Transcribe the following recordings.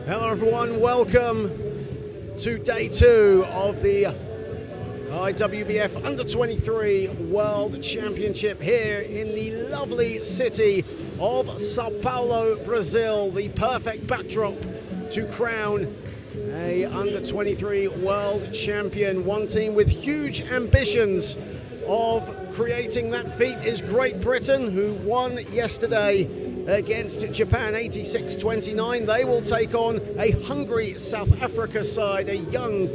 Hello everyone, welcome to day 2 of the IWBF Under-23 World Championship here in the lovely city of Sao Paulo, Brazil. The perfect backdrop to crown a Under-23 World Champion. One team with huge ambitions of creating that feat is Great Britain, who won yesterday against Japan 86-29. They will take on a hungry South Africa side, a young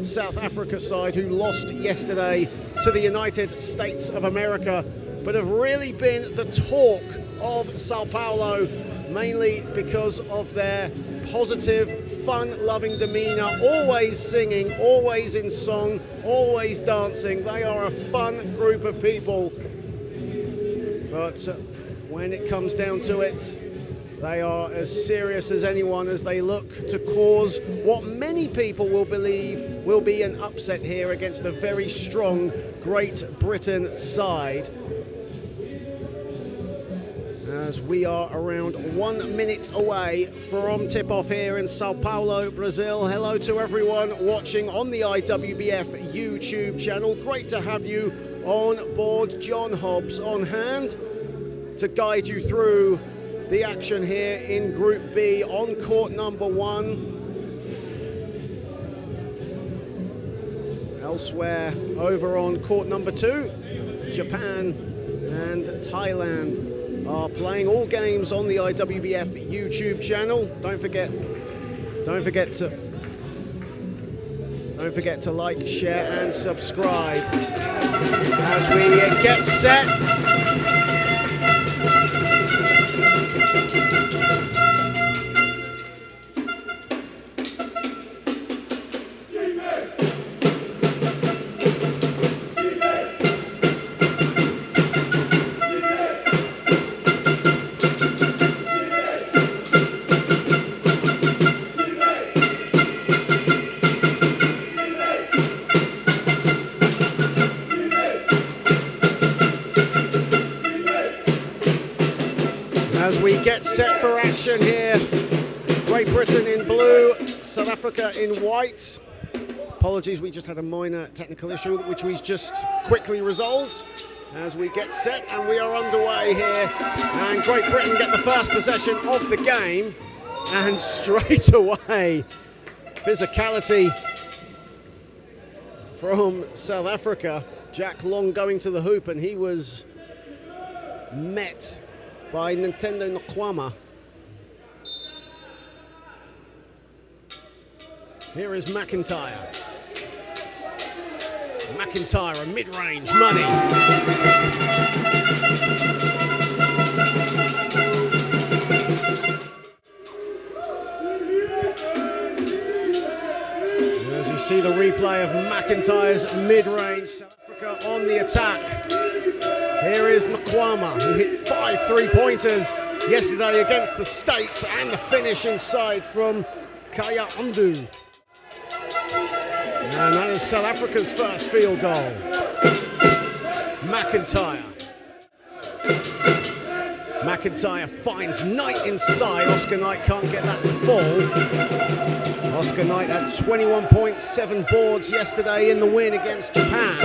South Africa side who lost yesterday to the United States of America, but have really been the talk of Sao Paulo, mainly because of their positive, fun-loving demeanor, always singing, always in song, always dancing. They are a fun group of people, but when it comes down to it, they are as serious as anyone as they look to cause what many people will believe will be an upset here against a very strong Great Britain side. As we are around 1 minute away from tip-off here in Sao Paulo, Brazil. Hello to everyone watching on the IWBF YouTube channel. Great to have you on board. John Hobbs on hand to guide you through the action here in Group B on court number 1. Elsewhere over on court number 2, Japan and Thailand are playing all games on the IWBF YouTube channel. Don't forget to like, share and subscribe as we get set. Get set for action here. Great Britain in blue, South Africa in white. Apologies, we just had a minor technical issue which we just quickly resolved as we get set, and we are underway here. And Great Britain get the first possession of the game, and straight away physicality from South Africa. Jack Long going to the hoop, and he was met by Nintendo Nkwama. Here is McIntyre. McIntyre, a mid-range money. As you see the replay of McIntyre's mid-range, South Africa on the attack. Here is Nkwama, who hit 5 3-pointers yesterday against the States, and the finish inside from Kaya Undu. And that is South Africa's first field goal. McIntyre. McIntyre finds Knight inside. Oscar Knight can't get that to fall. Oscar Knight had 21.7 boards yesterday in the win against Japan.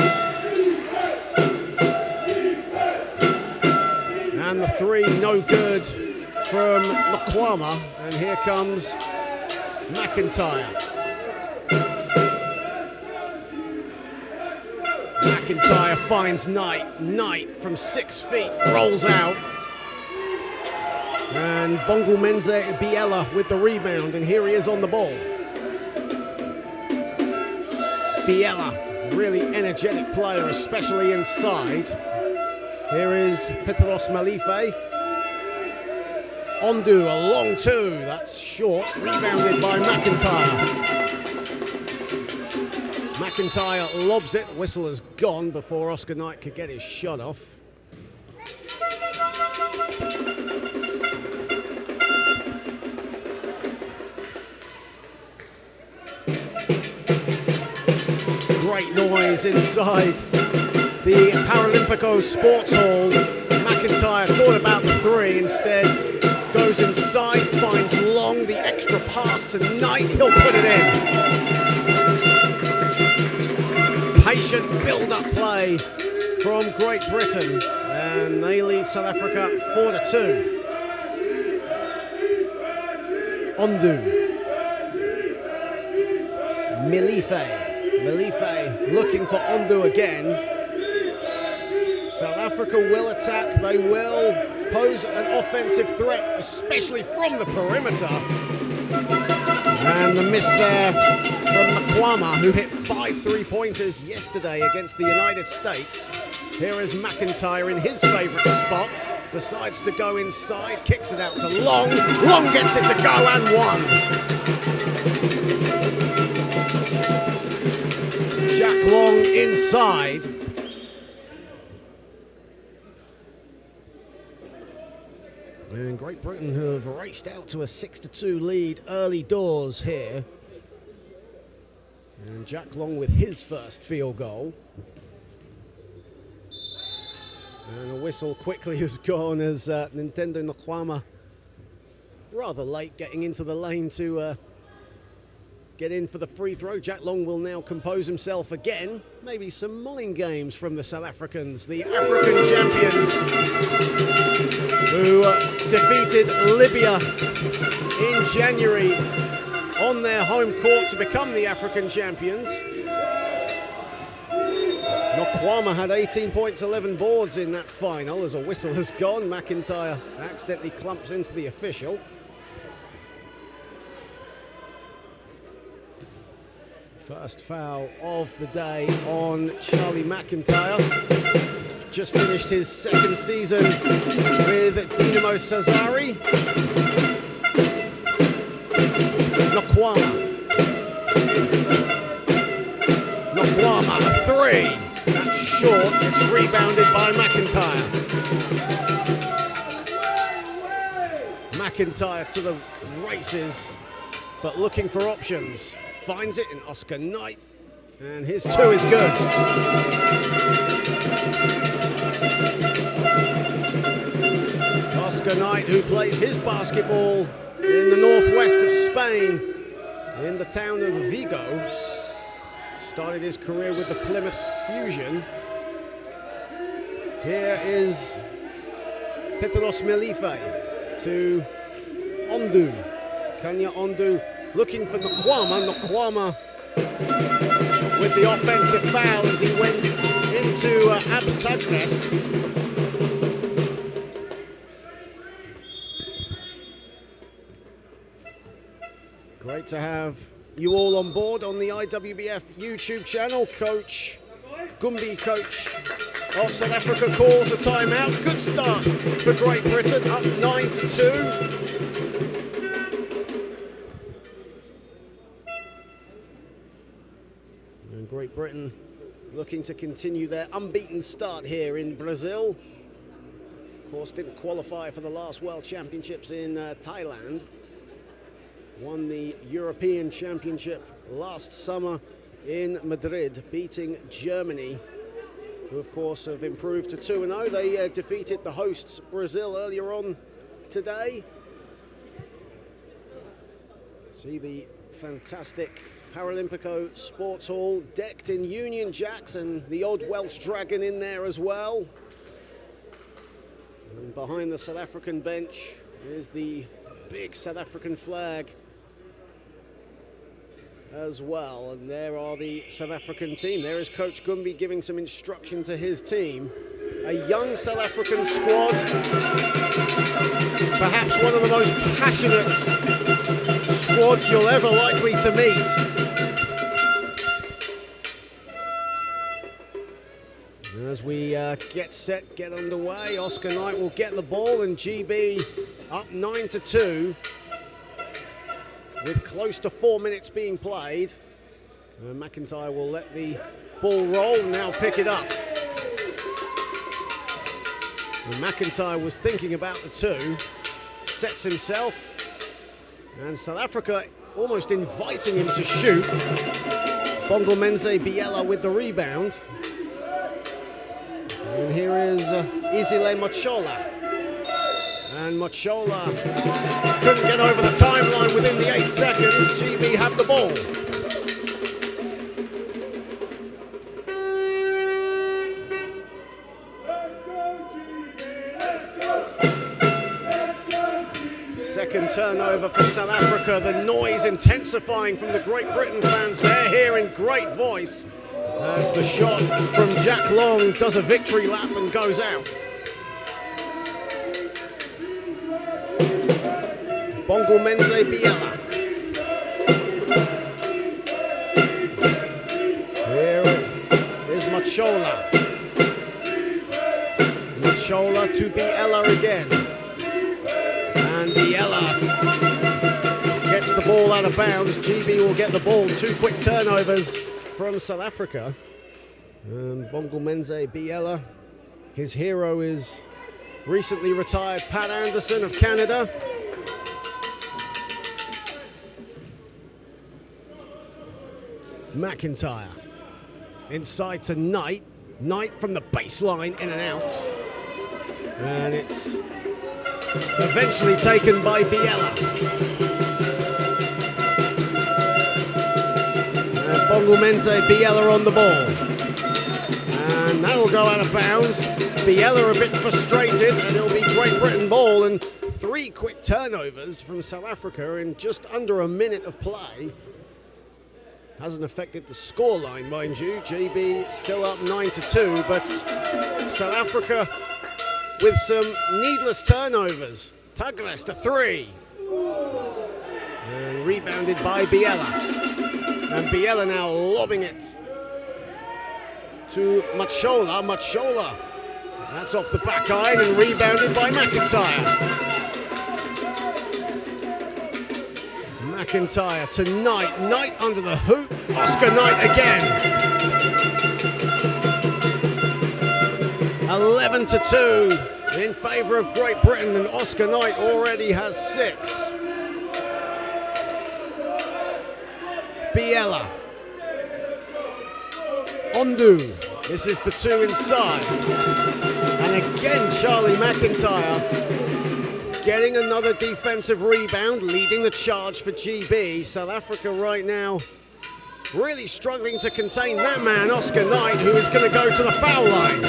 And the 3 no good from Nkwama, and here comes McIntyre. McIntyre finds Knight. Knight from 6 feet rolls out. And Bongomenze Biela with the rebound, and here he is on the ball. Biela, really energetic player, especially inside. Here is Petros Malife. Ondu, a long 2, that's short, rebounded by McIntyre. McIntyre lobs it, whistle has gone before Oscar Knight could get his shot off. Great noise inside the Paralimpico Sports Hall. McIntyre thought about the 3, instead goes goes inside, finds Long, the extra pass to Knight, he'll put it in. Patient build-up play from Great Britain, and they lead South Africa 4-2. Ondu. Milife looking for Ondu again. South Africa will attack, they will pose an offensive threat, especially from the perimeter. And the miss there from Mokwama, who hit 5 3-pointers yesterday against the United States. Here is McIntyre in his favourite spot, decides to go inside, kicks it out to Long. Long gets it to go and one. Jack Long inside. And Great Britain, who have raced out to a 6-2 lead early doors here. And Jack Long with his first field goal. And a whistle quickly has gone as Nintendo Nokwama, rather late getting into the lane to get in for the free throw. Jack Long will now compose himself again. Maybe some mulling games from the South Africans, the African champions, who defeated Libya in January on their home court to become the African champions. Nokwama had 18 points, 11 boards in that final as a whistle has gone. McIntyre accidentally clumps into the official. First foul of the day on Charlie McIntyre. Just finished his second season with Dinamo Sazari. Nokwama, a three. That's short, it's rebounded by McIntyre. McIntyre to the races, but looking for options. Finds it in Oscar Knight, and his two is good. Oscar Knight, who plays his basketball in the northwest of Spain, in the town of Vigo. Started his career with the Plymouth Fusion. Here is Petros Milife to Ondu. Kanya Ondu looking for Nokwama. Nokwama with the offensive foul as he went into Abstagest. Great to have you all on board on the IWBF YouTube channel. Coach Gumbi, coach of South Africa, calls a timeout. Good start for Great Britain, up 9-2. And Great Britain looking to continue their unbeaten start here in Brazil. Of course, didn't qualify for the last World Championships in Thailand. Won the European Championship last summer in Madrid, beating Germany, who of course have improved to 2-0. They defeated the hosts Brazil earlier on today. See the fantastic Paralympico Sports Hall decked in Union Jacks and the old Welsh Dragon in there as well. And behind the South African bench is the big South African flag as well. And there are the South African team. There is Coach Gumbi giving some instruction to his team. A young South African squad, perhaps one of the most passionate squads you'll ever likely to meet. As we get set, get underway, Oscar Knight will get the ball, and GB up 9-2 with close to 4 minutes being played. McIntyre will let the ball roll, now pick it up. And McIntyre was thinking about the two, sets himself, and South Africa almost inviting him to shoot. Bongomenze Biela with the rebound. And here is Izile Machola. And Machola couldn't get over the timeline within the 8 seconds. GB have the ball. Second turnover for South Africa. The noise intensifying from the Great Britain fans. They're hearing great voice as the shot from Jack Long does a victory lap and goes out. Bongomenze Biela. Here is Machola. Machola to Biela again. And Biela gets the ball out of bounds. GB will get the ball. 2 quick turnovers from South Africa. Bongomenze Biela. His hero is recently retired Pat Anderson of Canada. McIntyre inside to Knight. Knight from the baseline, in and out. And it's eventually taken by Biela. And Bongomenze Biela on the ball. And that'll go out of bounds. Biela a bit frustrated, and it'll be Great Britain ball. And 3 quick turnovers from South Africa in just under a minute of play. Hasn't affected the scoreline, mind you. GB still up 9-2, but South Africa with some needless turnovers. Tugles to 3. And rebounded by Biela. And Biela now lobbing it to Machola. Machola. That's off the back iron and rebounded by McIntyre. McIntyre to Knight. Knight under the hoop. Oscar Knight again. 11-2 in favour of Great Britain, and Oscar Knight already has 6. Biela. Ondu. This is the 2 inside. And again, Charlie McIntyre getting another defensive rebound, leading the charge for GB. South Africa right now really struggling to contain that man, Oscar Knight, who is going to go to the foul line.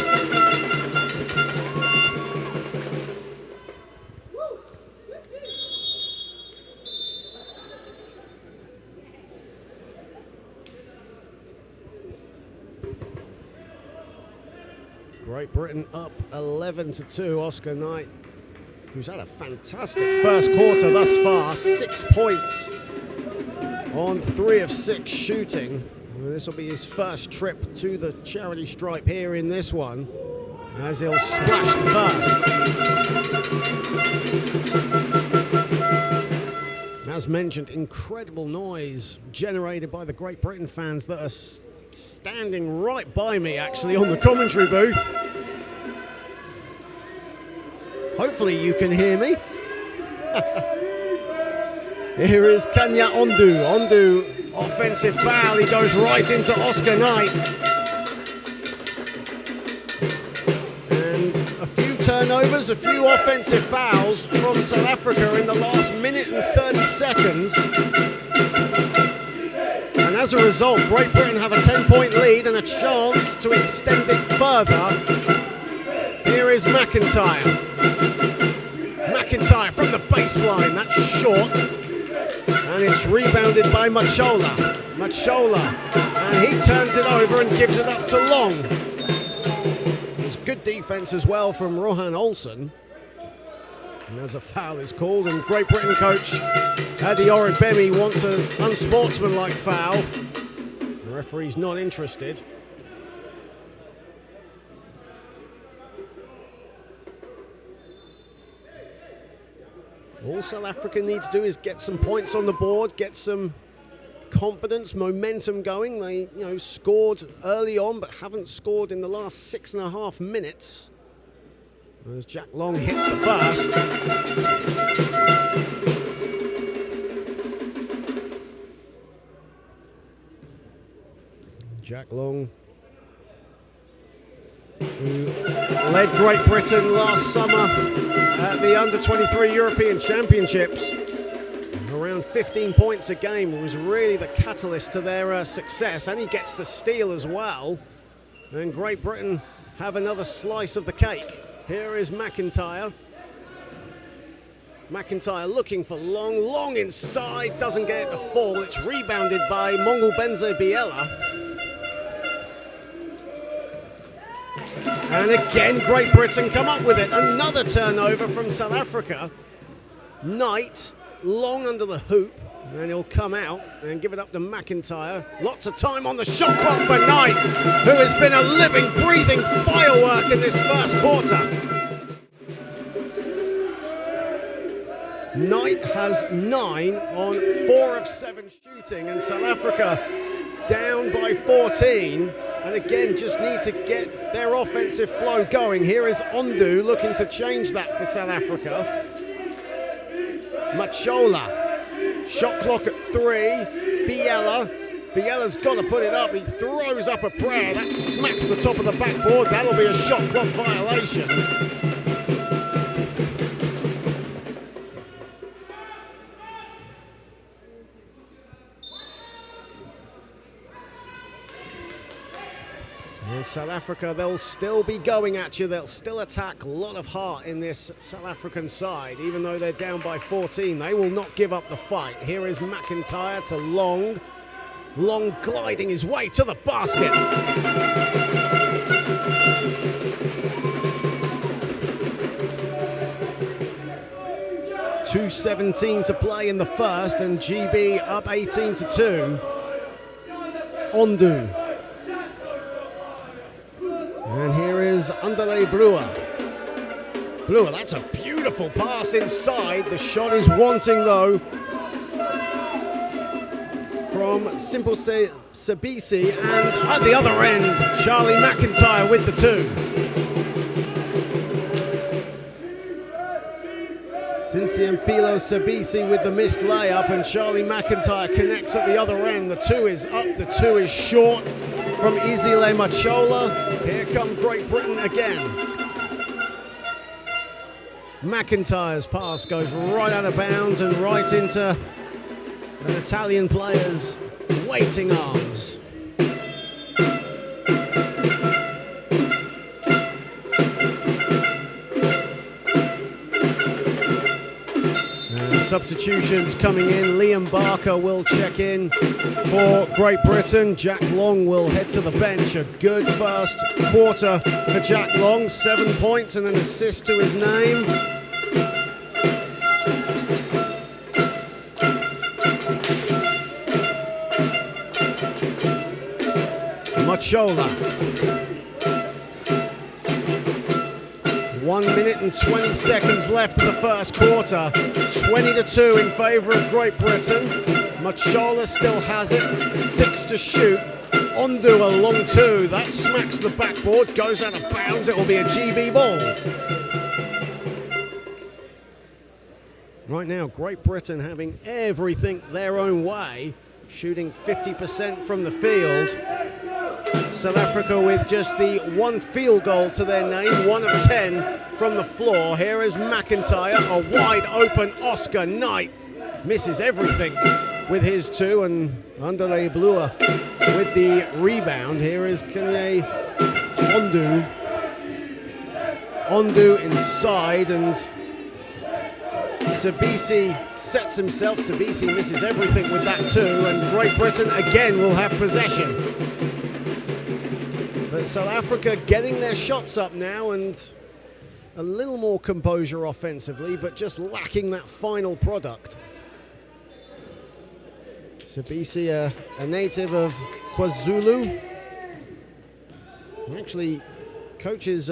Great Britain up 11-2. Oscar Knight, who's had a fantastic first quarter thus far. 6 points on 3 of 6 shooting. This will be his first trip to the charity stripe here in this one, as he'll splash the first. As mentioned, incredible noise generated by the Great Britain fans that are standing right by me, actually, on the commentary booth. Hopefully you can hear me. Here is Kanya Ondu. Ondu, offensive foul. He goes right into Oscar Knight. And a few turnovers, a few offensive fouls from South Africa in the last minute and 30 seconds. And as a result, Great Britain have a 10-point lead and a chance to extend it further. Here is McIntyre. McIntyre from the baseline, that's short. And it's rebounded by Machola. Machola, and he turns it over and gives it up to Long. There's good defense as well from Rohan Olsen. And as a foul is called, and Great Britain coach Adi Oribemi wants an unsportsmanlike foul. The referee's not interested. All South Africa needs to do is get some points on the board, get some confidence, momentum going. They, scored early on, but haven't scored in the last 6.5 minutes. As Jack Long hits the first. Jack Long, who Led Great Britain last summer at the Under-23 European Championships. Around 15 points a game. It was really the catalyst to their success, and he gets the steal as well. And Great Britain have another slice of the cake. Here is McIntyre. McIntyre looking for long inside, doesn't get it to fall. It's rebounded by Mongolbenze Biela. And again, Great Britain come up with it. Another turnover from South Africa. Knight, long under the hoop, and he'll come out and give it up to McIntyre. Lots of time on the shot clock for Knight, who has been a living, breathing firework in this first quarter. Knight has 9 on 4 of 7 shooting, and South Africa down by 14, and again just need to get their offensive flow going. Here is Ondu looking to change that for South Africa. Machola, shot clock at 3, Biela's got to put it up, he throws up a prayer, that smacks the top of the backboard, that'll be a shot clock violation. And South Africa, they'll still be going at you, they'll still attack. A lot of heart in this South African side, even though they're down by 14. They will not give up the fight. Here is McIntyre to Long. Long gliding his way to the basket. 2:17 to play in the first, and GB up 18-2. Ondu. And here is Underlay Brewer. Brewer, that's a beautiful pass inside. The shot is wanting though from Simple Sabisi, and at the other end, Charlie McIntyre with the 2. Sinciampilo Sabisi with the missed layup, and Charlie McIntyre connects at the other end. The 2 is up, the 2 is short from Izile Machola. Here come Great Britain again. McIntyre's pass goes right out of bounds and right into an Italian player's waiting arms. Substitutions coming in. Liam Barker will check in for Great Britain. Jack Long will head to the bench. A good first quarter for Jack Long. 7 points and an assist to his name. Machola. 1 minute and 20 seconds left of the first quarter. 20-2 in favour of Great Britain. Machola still has it. 6 to shoot. Ondu a long 2. That smacks the backboard, goes out of bounds. It will be a GB ball. Right now, Great Britain having everything their own way, shooting 50% from the field. South Africa with just the 1 field goal to their name, 1 of 10 from the floor. Here is McIntyre, a wide open Oscar Knight. Misses everything with his 2, and Underlay Brewer with the rebound. Here is Kanye Ondu. Ondu inside, and Sabisi sets himself. Sabisi misses everything with that 2, and Great Britain again will have possession. But South Africa getting their shots up now and a little more composure offensively, but just lacking that final product. Sabisi, a native of KwaZulu. Actually coaches,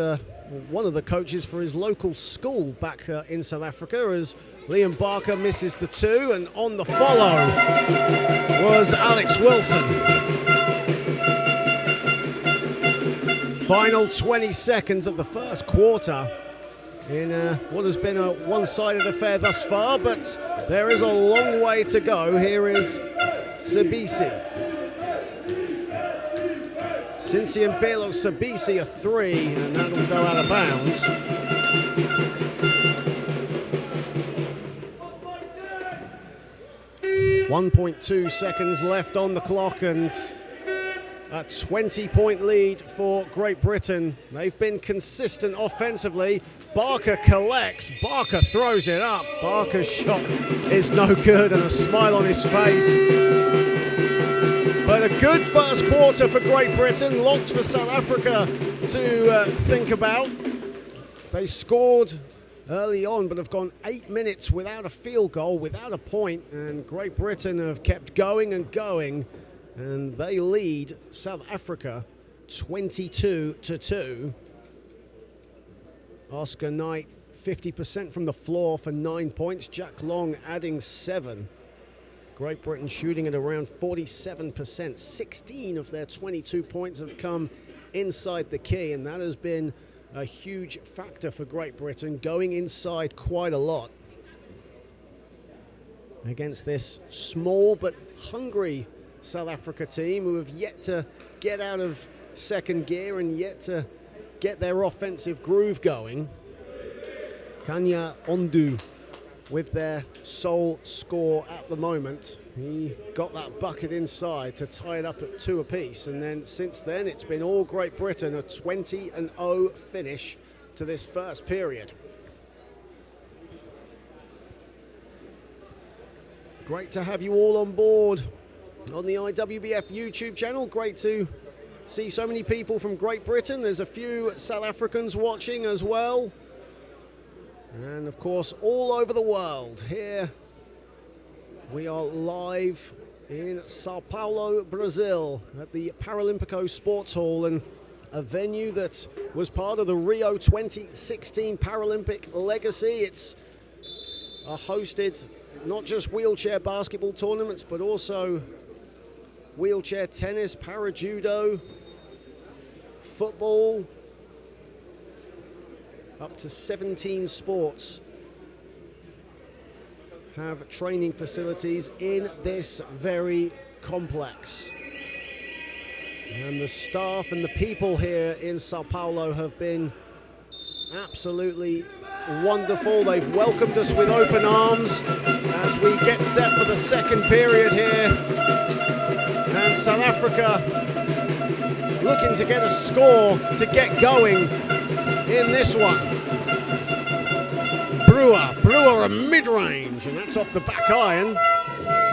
one of the coaches for his local school back in South Africa, as Liam Barker misses the 2, and on the follow was Alex Wilson. Final 20 seconds of the first quarter in what has been a one-sided affair thus far, but there is a long way to go. Here is Sabisi. Sinsiempelo Sabisi a 3, and that'll go out of bounds. .2 seconds left on the clock, and a 20-point lead for Great Britain. They've been consistent offensively. Barker collects, Barker throws it up. Barker's shot is no good, and a smile on his face. But a good first quarter for Great Britain. Lots for South Africa to think about. They scored early on, but have gone 8 minutes without a field goal, without a point, and Great Britain have kept going and going, and they lead South Africa 22-2. Oscar Knight 50% from the floor for 9 points. Jack Long adding 7. Great Britain shooting at around 47%. 16 of their 22 points have come inside the key, and that has been a huge factor for Great Britain, going inside quite a lot against this small but hungry South Africa team who have yet to get out of second gear and yet to get their offensive groove going. Kanya Ondu with their sole score at the moment. He got that bucket inside to tie it up at 2 apiece, and then since then it's been all Great Britain, a 20-0 finish to this first period. Great to have you all on board on the IWBF YouTube channel. Great to see so many people from Great Britain. There's a few South Africans watching as well. And of course, all over the world. Here we are live in Sao Paulo, Brazil, at the Paralimpico Sports Hall, and a venue that was part of the Rio 2016 Paralympic legacy. It's hosted not just wheelchair basketball tournaments, but also wheelchair tennis, para-judo, football. Up to 17 sports have training facilities in this very complex. And the staff and the people here in Sao Paulo have been absolutely wonderful. They've welcomed us with open arms as we get set for the second period here. And South Africa looking to get a score to get going in this one. Brewer a mid-range, and that's off the back iron.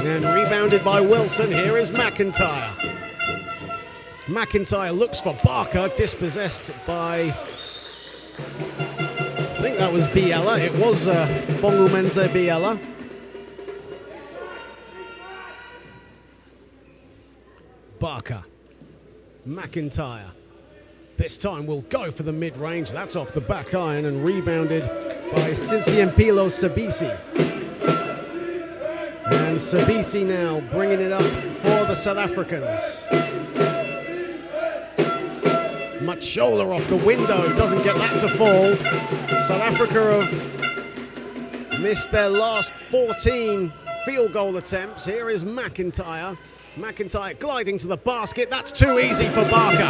And rebounded by Wilson. Here is McIntyre. McIntyre looks for Barker, dispossessed by, I think that was Biella. It was Bongumenze Biella. Barker. McIntyre. This time will go for the mid-range. That's off the back iron and rebounded by Sinsiempelo Sabisi. And Sabisi now bringing it up for the South Africans. Matshola off the window, doesn't get that to fall. South Africa have missed their last 14 field goal attempts. Here is McIntyre. McIntyre gliding to the basket. That's too easy for Barker.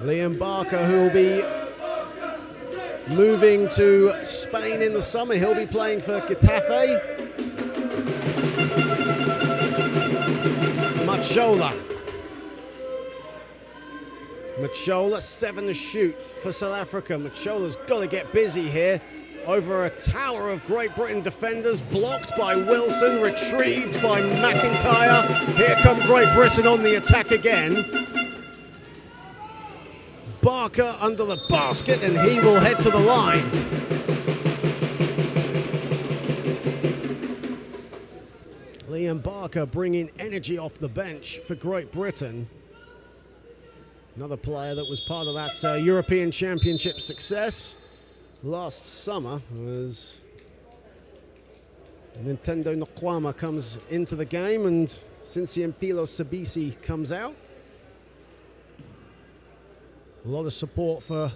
Liam Barker, who will be moving to Spain in the summer. He'll be playing for Getafe. Matshola, 7 to shoot for South Africa. Matshola's got to get busy here. Over a tower of Great Britain defenders, blocked by Wilson, retrieved by McIntyre. Here come Great Britain on the attack again. Barker under the basket, and he will head to the line. Liam Barker bringing energy off the bench for Great Britain. Another player that was part of that European Championship success last summer as Nintendo Nokwama comes into the game and Sinsiempelo Sabisi comes out. A lot of support for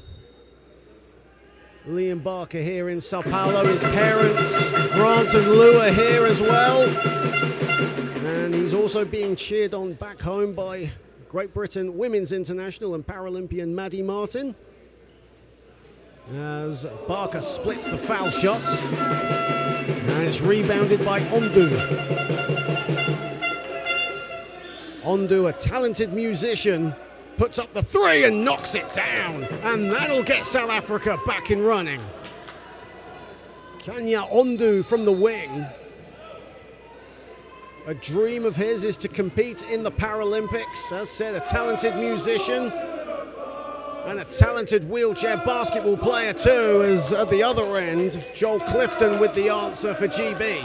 Liam Barker here in Sao Paulo. His parents, Grant and Lou, are here as well. And he's also being cheered on back home by Great Britain Women's International and Paralympian Maddie Martin. As Barker splits the foul shots. And it's rebounded by Ondu. Ondu, a talented musician, puts up the three and knocks it down. And that'll get South Africa back in running. Kanya Ondu from the wing. A dream of his is to compete in the Paralympics. As said, a talented musician and a talented wheelchair basketball player too, as at the other end, Joel Clifton with the answer for GB.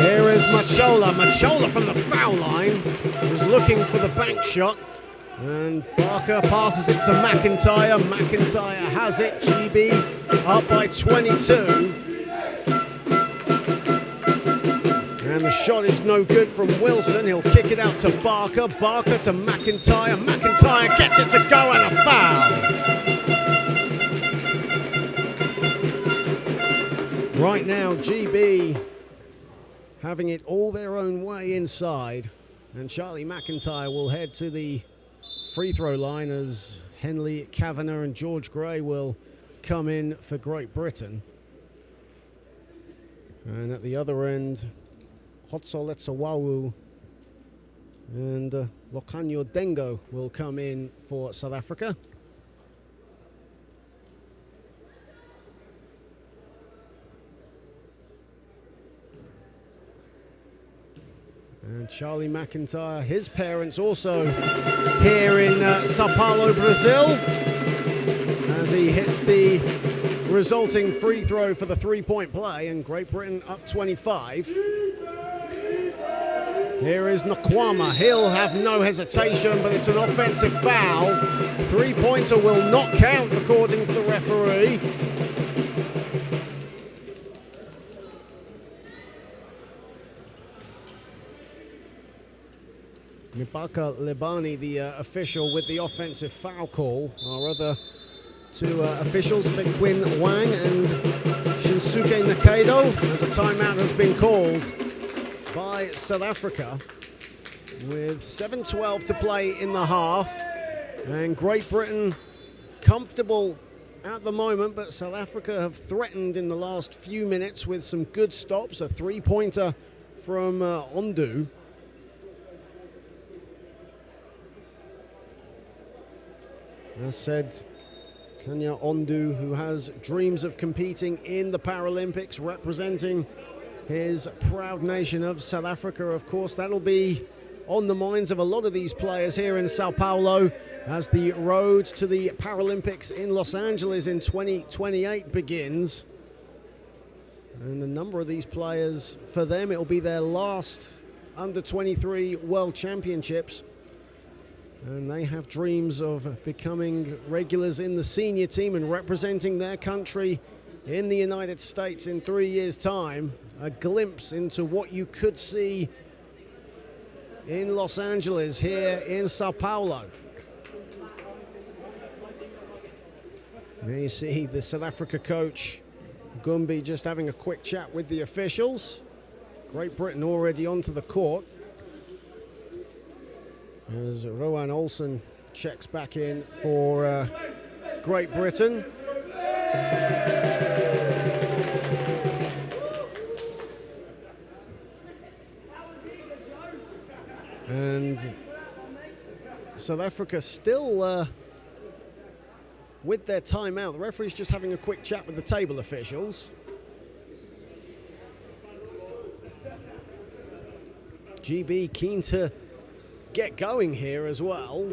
Here is Machola. Machola from the foul line was looking for the bank shot. And Barker passes it to McIntyre. McIntyre has it. GB up by 22. And the shot is no good from Wilson. He'll kick it out to Barker. Barker to McIntyre. McIntyre gets it to go and a foul. Right now, GB having it all their own way inside. And Charlie McIntyre will head to the free throw line as Henley Kavanagh and George Gray will come in for Great Britain. And at the other end, Hotsoletsawawu and Lokanyo Dengo will come in for South Africa. And Charlie McIntyre, his parents also here in Sao Paulo, Brazil, as he hits the resulting free throw for the three-point play, and Great Britain up 25. Here is Nkwama. He'll have no hesitation, but it's an offensive foul. Three-pointer will not count, according to the referee. Mipaka Lebani, the official with the offensive foul call. Our other two officials, Fequin Wang and Shinsuke Nakado, as a timeout has been called by South Africa with 7:12 to play in the half. And Great Britain comfortable at the moment, but South Africa have threatened in the last few minutes with some good stops. A three-pointer from Ondu. As said, Kanya Ondu, who has dreams of competing in the Paralympics, representing his proud nation of South Africa. Of course, that'll be on the minds of a lot of these players here in Sao Paulo as the road to the Paralympics in Los Angeles in 2028 begins. And a number of these players, for them, it'll be their last under-23 World Championships. And they have dreams of becoming regulars in the senior team and representing their country in the United States in 3 years' time. A glimpse into what you could see in Los Angeles, here in Sao Paulo. There you see the South Africa coach, Gumbi, just having a quick chat with the officials. Great Britain already onto the court. As Rowan Olsen checks back in for Great Britain. And South Africa still with their timeout. The referee's just having a quick chat with the table officials. GB keen to get going here as well.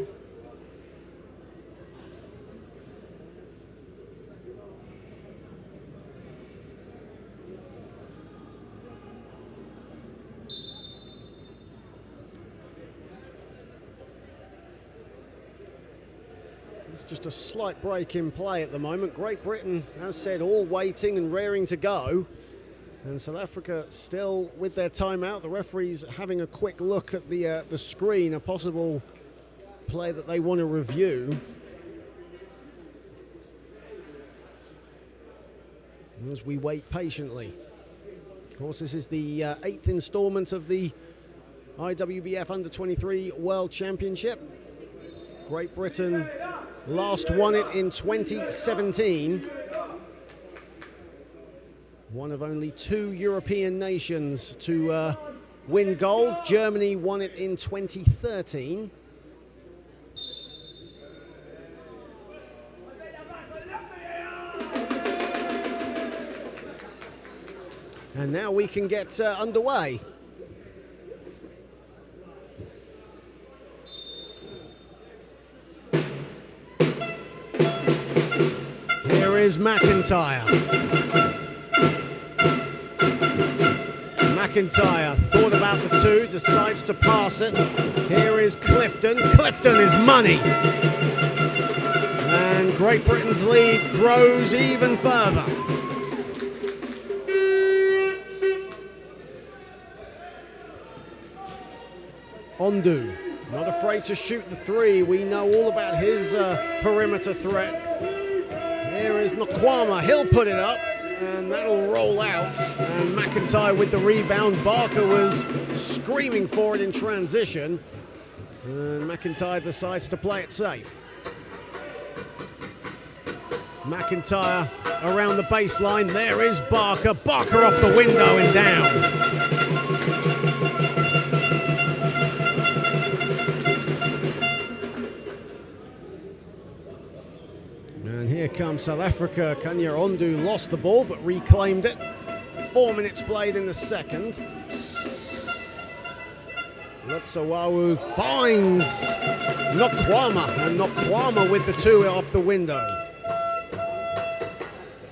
It's just a slight break in play at the moment. Great Britain, as said, all waiting and raring to go. And South Africa still with their timeout. The referee's having a quick look at the screen, a possible play that they want to review. as we wait patiently. Of course, this is the 8th installment of the IWBF Under-23 World Championship. Great Britain last won it in 2017. One of only 2 European nations to win gold. Germany won it in 2013. And now we can get underway. Here is McIntyre. McIntyre thought about the 2, decides to pass it. Here is Clifton. Clifton is money. And Great Britain's lead grows even further. Ondu, not afraid to shoot the 3. We know all about his perimeter threat. Here is Nkwama. He'll put it up, and that'll roll out. And McIntyre with the rebound. Barker was screaming for it in transition. And McIntyre decides to play it safe. McIntyre around the baseline. There is Barker. Barker off the window and down. Here comes South Africa. Kanya Ondu lost the ball but reclaimed it. 4 minutes played in the second. Letsawawu finds Nkwama, and Nkwama with the 2 off the window.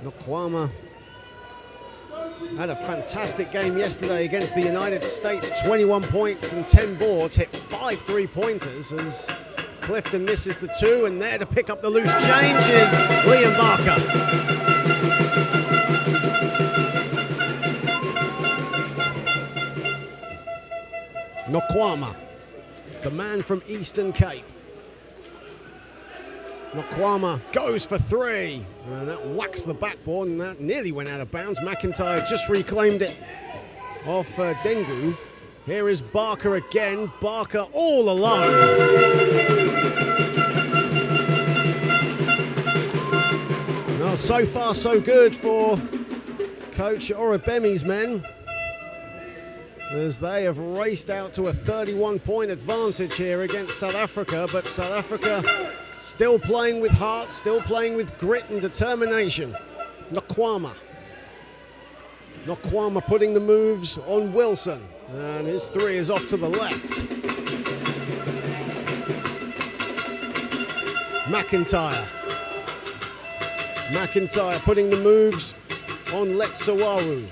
Nkwama had a fantastic game yesterday against the United States. 21 points and 10 boards, hit 5 3-pointers as Clifton misses the 2, and there to pick up the loose change is Liam Barker. Nkwama, the man from Eastern Cape. Nkwama goes for 3. And that whacks the backboard, and that nearly went out of bounds. McIntyre just reclaimed it off Dengu. Here is Barker again. Barker all alone. Well, so far so good for Coach Orabemi's men, as they have raced out to a 31-point advantage here against South Africa. But South Africa still playing with heart, still playing with grit and determination. Nkwama putting the moves on Wilson. And his 3 is off to the left. McIntyre putting the moves on Letsawawu.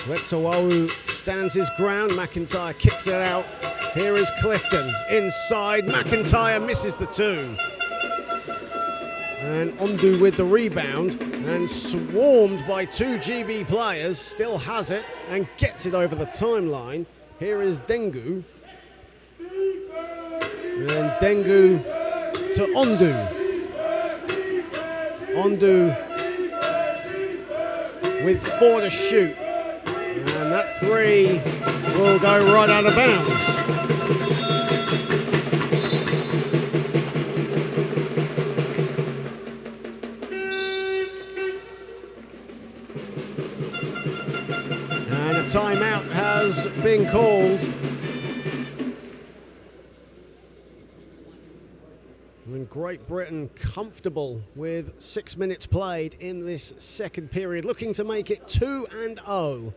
Letsawawu stands his ground. McIntyre kicks it out. Here is Clifton inside. McIntyre misses the 2. And Ondu with the rebound, and swarmed by 2 GB players, still has it and gets it over the timeline. Here is Dengu. And Dengu to Ondu. Ondu with 4 to shoot. And that 3 will go right out of bounds. Timeout has been called. And Great Britain comfortable with 6 minutes played in this second period, looking to make it 2-0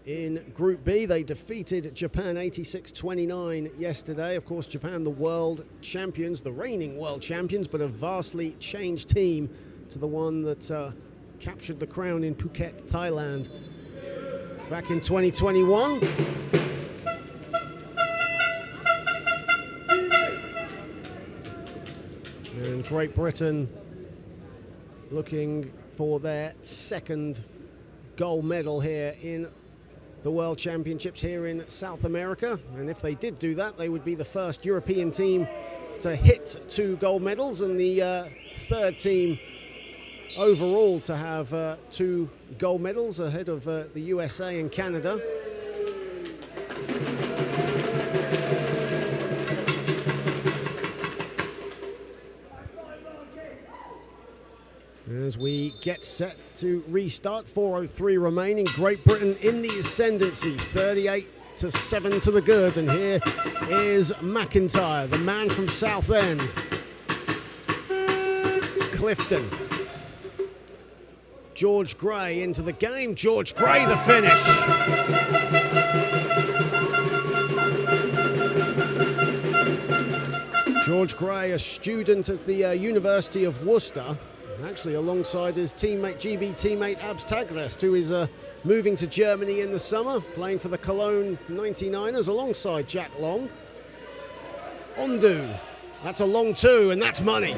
in Group B. They defeated Japan 86-29 yesterday. Of course, Japan, the world champions, the reigning world champions, but a vastly changed team to the one that captured the crown in Phuket, Thailand, back in 2021. And Great Britain looking for their second gold medal here in the World Championships here in South America. And if they did do that, they would be the first European team to hit 2 gold medals and the third team overall to have 2 gold medals ahead of the USA and Canada. As we get set to restart, 4:03 remaining. Great Britain in the ascendancy, 38-7 to the good. And here is McIntyre, the man from Southend. Clifton. George Gray into the game. George Gray, the finish. George Gray, a student at the University of Worcester, actually alongside his teammate, GB teammate Abs Tagrest, who is moving to Germany in the summer, playing for the Cologne 99ers alongside Jack Long. Ondu, that's a long 2, and that's money.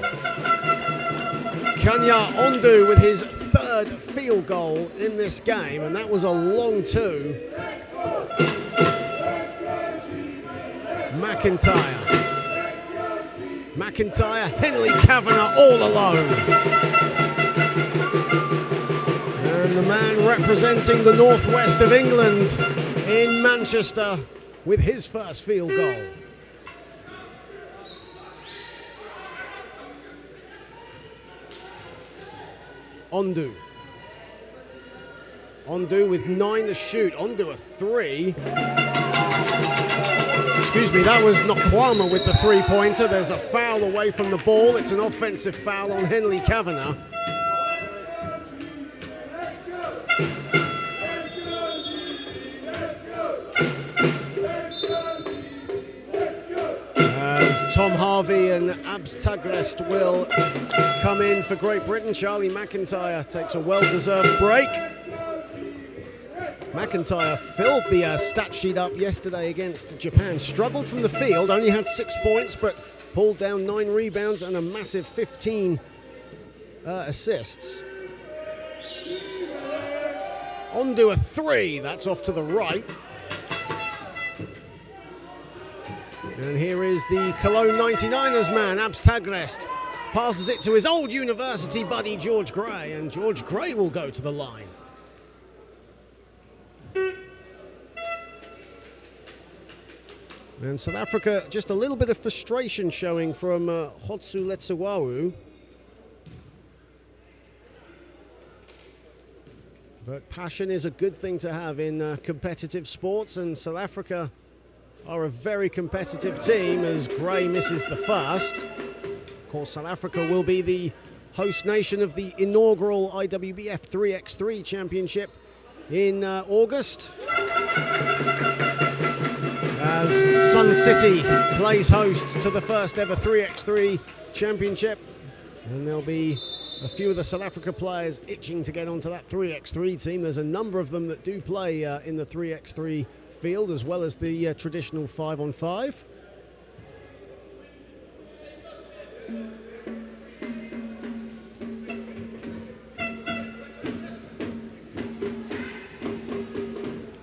Kanya Ondu with his 3rd field goal in this game, and that was a long 2. McIntyre, Henley Kavanagh all alone. And the man representing the northwest of England in Manchester with his first field goal. Ondu with 9 to shoot. Ondu a 3. Excuse me, that was Nokwama with the 3-pointer. There's a foul away from the ball. It's an offensive foul on Henley Kavanagh. As Tom Harvey and Abs Tagrest will come in for Great Britain. Charlie McIntyre takes a well-deserved break. McIntyre filled the stat sheet up yesterday against Japan. Struggled from the field, only had 6 points, but pulled down 9 rebounds and a massive 15 assists. Ondu a 3, that's off to the right. And here is the Cologne 99ers man, Abs Tagrest. Passes it to his old university buddy, George Gray, and George Gray will go to the line. And South Africa, just a little bit of frustration showing from Hotsu Letsuwawu. But passion is a good thing to have in competitive sports, and South Africa are a very competitive team as Gray misses the first. Of course, South Africa will be the host nation of the inaugural IWBF 3x3 Championship in August, as Sun City plays host to the first ever 3x3 Championship. And there'll be a few of the South Africa players itching to get onto that 3x3 team. There's a number of them that do play in the 3x3 field, as well as the traditional 5-on-5.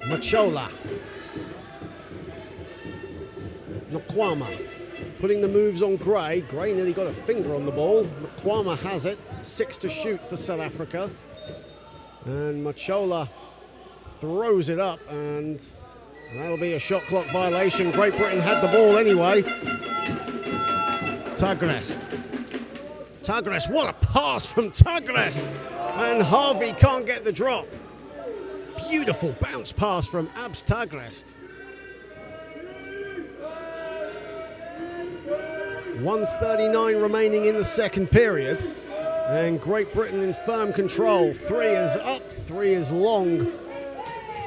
Machola. Nokwama putting the moves on Gray. Gray nearly got a finger on the ball. Nokwama has it. 6 to shoot for South Africa. And Machola throws it up, and that'll be a shot clock violation. Great Britain had the ball anyway. Tagrest, what a pass from Tagrest! And Harvey can't get the drop. Beautiful bounce pass from Abs Tagrest. 1:39 remaining in the second period. And Great Britain in firm control. 3 is up, 3 is long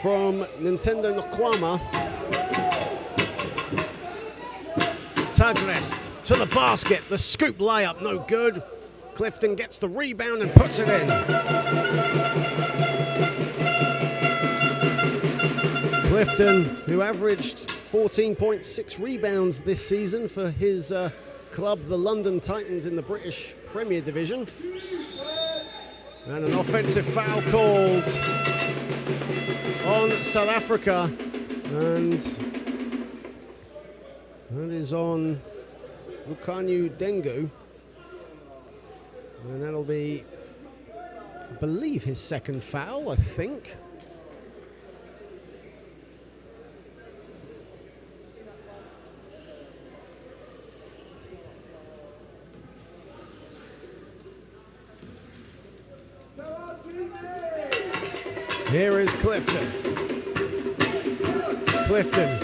from Nintendo Nokwama. Tagrest to the basket, the scoop layup, no good. Clifton gets the rebound and puts it in. Clifton, who averaged 14.6 rebounds this season for his club, the London Titans, in the British Premier Division. And an offensive foul called on South Africa, and that is on Lukanyu Dengu, and that'll be I believe his second foul, I think. Here is Clifton. Clifton,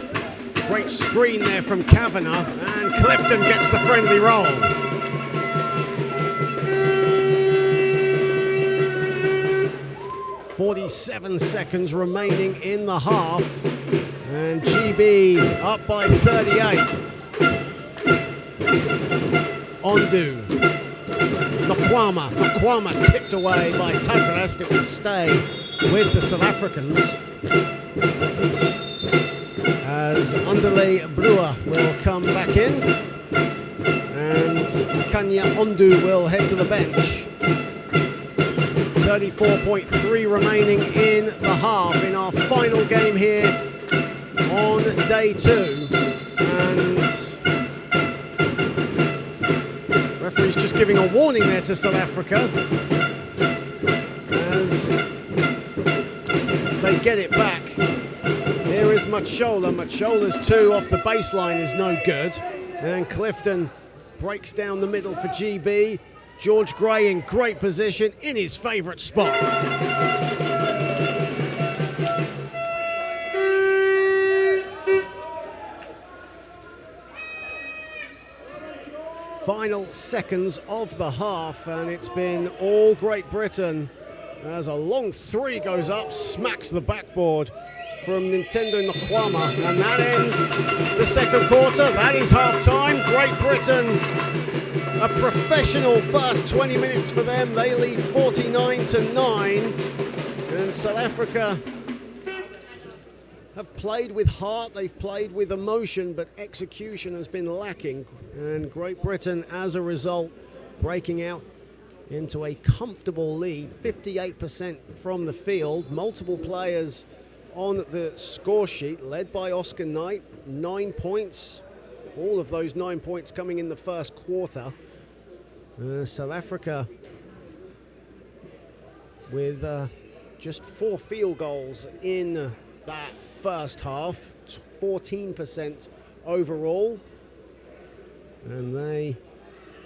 great screen there from Kavanagh, and Clifton gets the friendly roll. .47 seconds remaining in the half, and GB up by 38. Ondu. Nakwama tipped away by Tagrast. It will stay with the South Africans, as Underlay Brewer will come back in, and Kanya Ondu will head to the bench. 34.3 remaining in the half in our final game here on day 2, and referee's just giving a warning there to South Africa as they get it back. Here is Matshola. Machola's 2 off the baseline is no good, and Clifton breaks down the middle for GB. George Gray in great position in his favourite spot. Final seconds of the half, and it's been all Great Britain as a long 3 goes up, smacks the backboard from Nintendo Nakwama, and that ends the second quarter. That is half-time. Great Britain, a professional first 20 minutes for them. They lead 49-9, and South Africa have played with heart, they've played with emotion, but execution has been lacking. And Great Britain, as a result, breaking out into a comfortable lead, 58% from the field. Multiple players on the score sheet, led by Oscar Knight, 9 points. All of those 9 points coming in the first quarter. South Africa with just 4 field goals in that first half, 14% overall, and they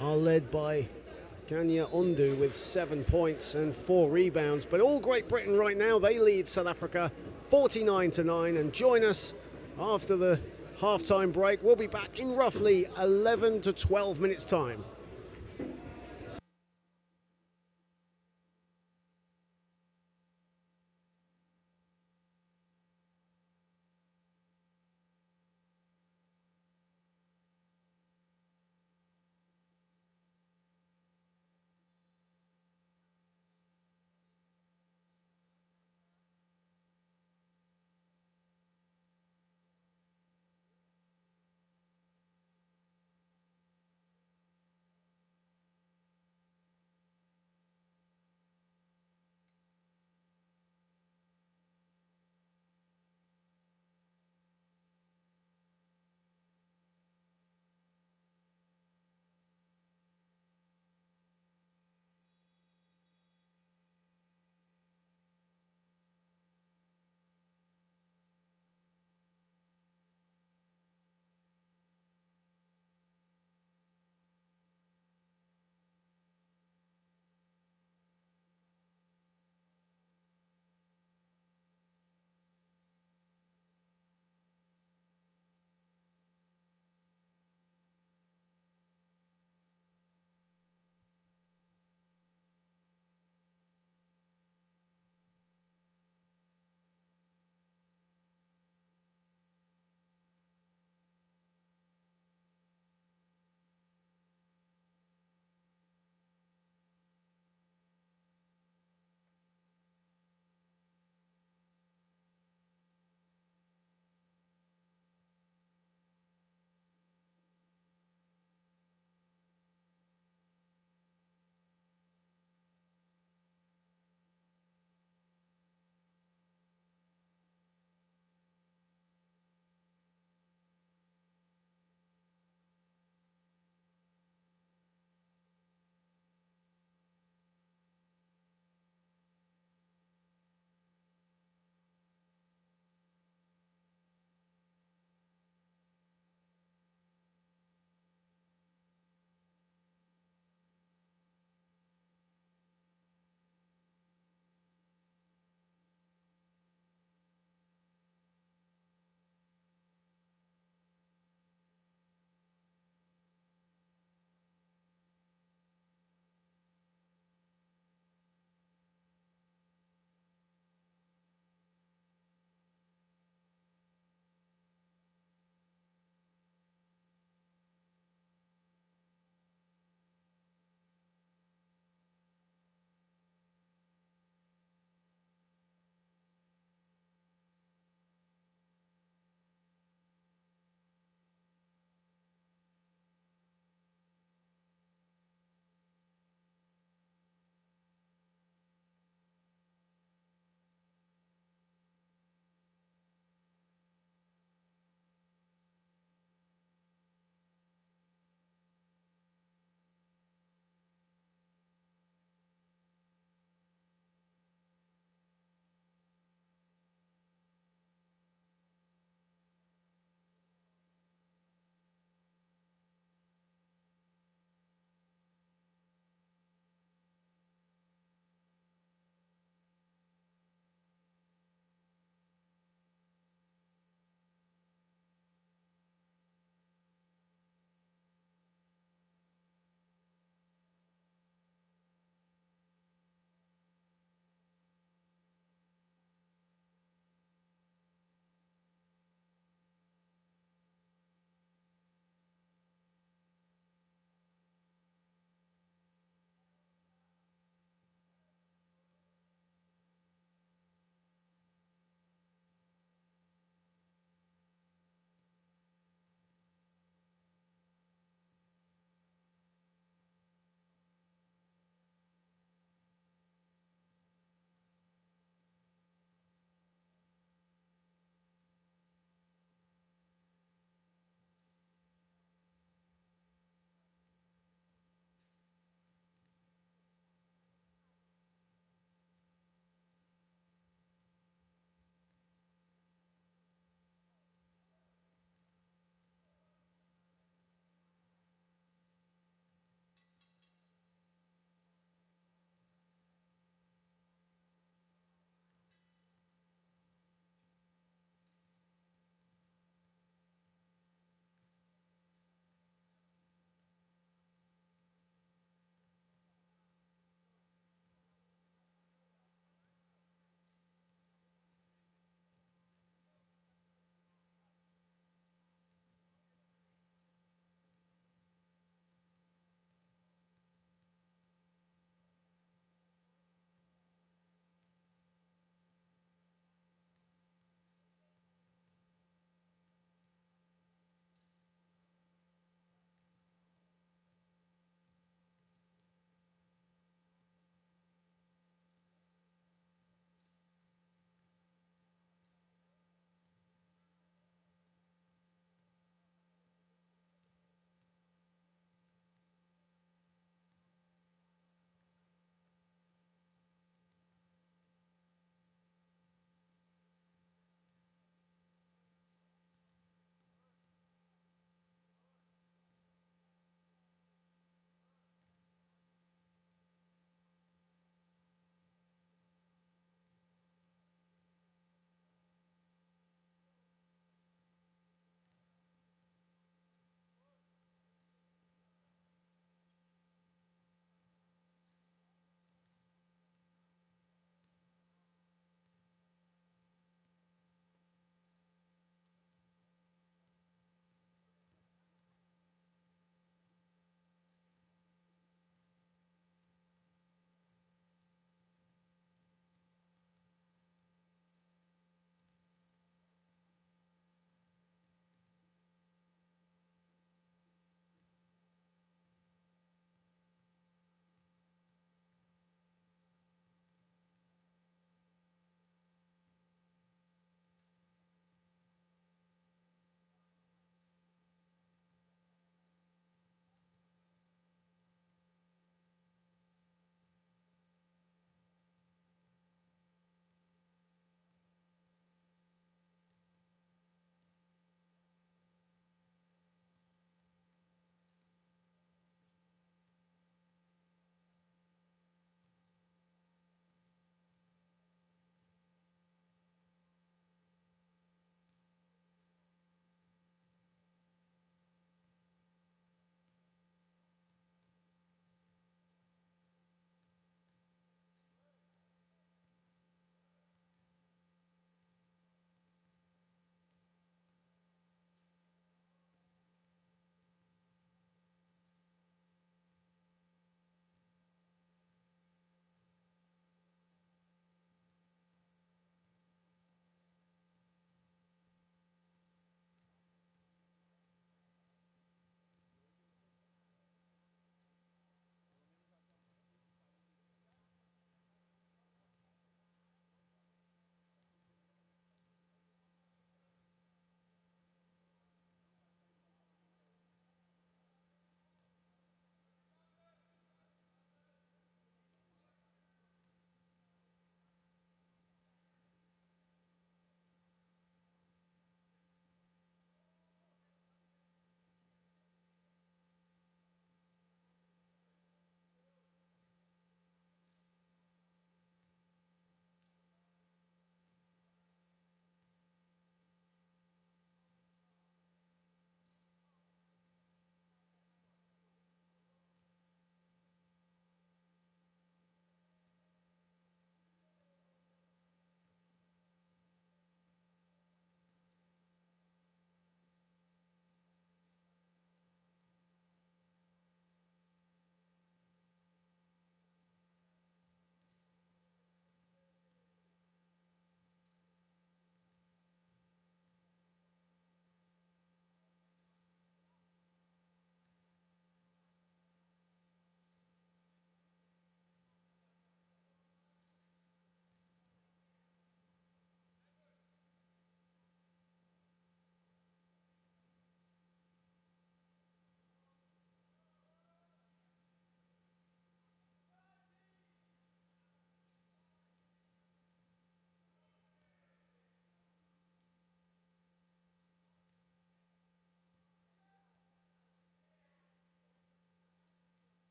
are led by Kanya Ondu with 7 points and 4 rebounds. But all Great Britain right now, they lead South Africa 49-9, and join us after the halftime break. We'll be back in roughly 11 to 12 minutes time.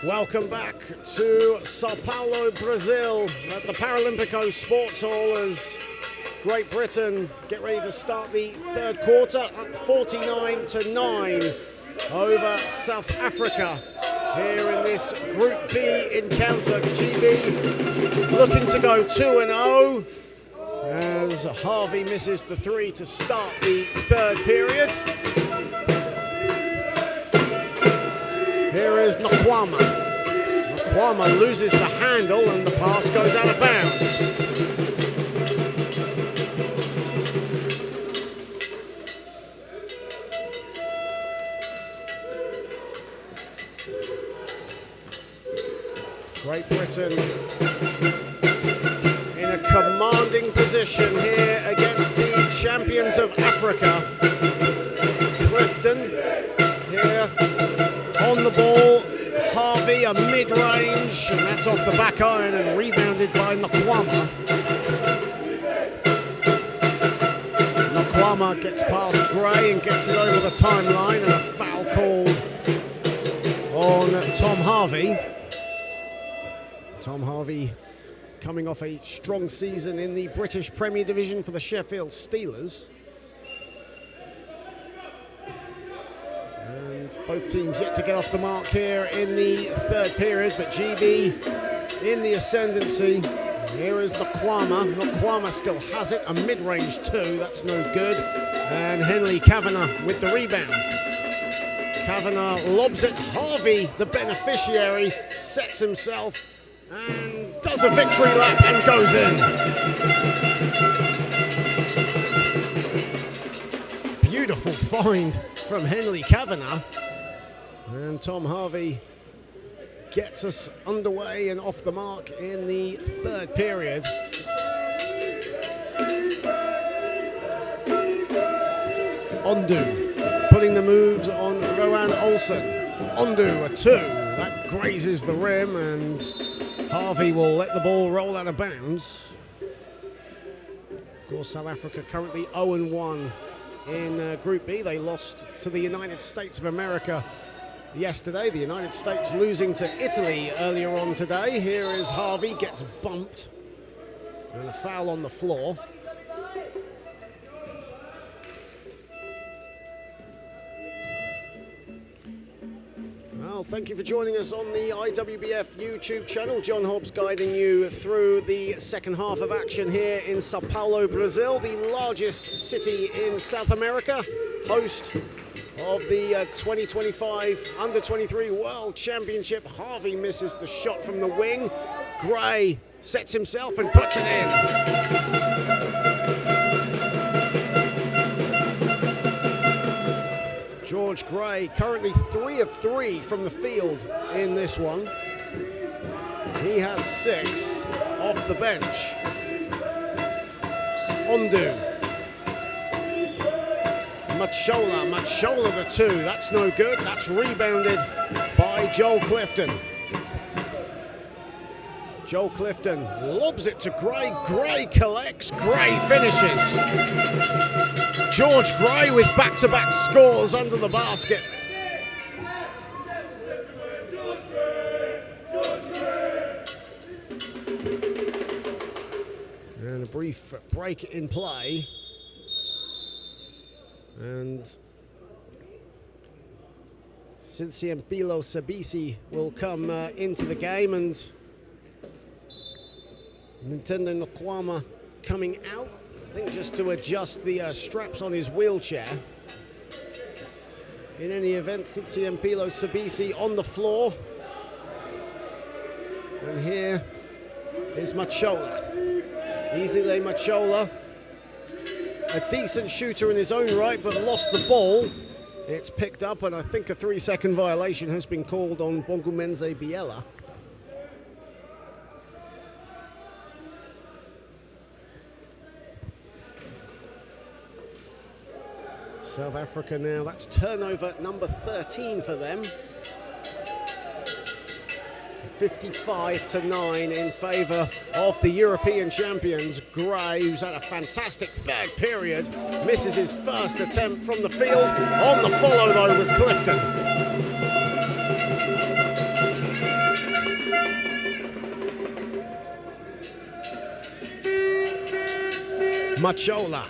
Welcome back to Sao Paulo, Brazil at the Paralympico Sports Hall as Great Britain get ready to start the third quarter, up 49-9 over South Africa here in this Group B encounter. GB looking to go 2-0 as Harvey misses the three to start the third period. Here is Nkwama. Nkwama loses the handle and the pass goes out of bounds. Great Britain in a commanding position here against the champions of Africa. Clifton here on the ball. Harvey, a mid-range, and that's off the back iron and rebounded by Nkwama. Nkwama gets past Gray and gets it over the timeline, and a foul called on Tom Harvey. Tom Harvey coming off a strong season in the British Premier Division for the Sheffield Steelers. And both teams yet to get off the mark here in the third period, but GB in the ascendancy. Here is Nkwama. Nkwama still has it, a mid-range two, that's no good. And Henley Kavanagh with the rebound. Kavanagh lobs it. Harvey, the beneficiary, sets himself and does a victory lap and goes in. Beautiful find from Henley Kavanagh. And Tom Harvey gets us underway and off the mark in the third period. Ondu putting the moves on Rowan Olsen. Ondu, a two. That grazes the rim and Harvey will let the ball roll out of bounds. Of course, South Africa currently 0-1 in Group B. They lost to the United States of America yesterday. The United States losing to Italy earlier on today. Here is Harvey, gets bumped, and a foul on the floor. Well, thank you for joining us on the IWBF YouTube channel. John Hobbs guiding you through the second half of action here in Sao Paulo, Brazil, the largest city in South America, host of the 2025 Under-23 World Championship. Harvey misses the shot from the wing. Gray sets himself and puts it in. George Gray currently 3 of 3 from the field in this one. He has 6 off the bench. Ondu. Machola the 2, that's no good. That's rebounded by Joel Clifton. Joel Clifton lobs it to Gray. Gray collects, Gray finishes. George Gray with back-to-back scores under the basket. And a brief break in play. And Simpilo Sabisi will come into the game, and Nintendo Nkwama coming out, I think just to adjust the straps on his wheelchair. In any event, Simpilo Sabisi on the floor. And here is Machola. Izile Machola, a decent shooter in his own right, but lost the ball. It's picked up, and I think a 3-second violation has been called on Bongumenze Biela. South Africa now, that's turnover number 13 for them. 55-9 in favour of the European champions. Gray, who's had a fantastic third period, misses his first attempt from the field. On the follow, though, was Clifton. Machola.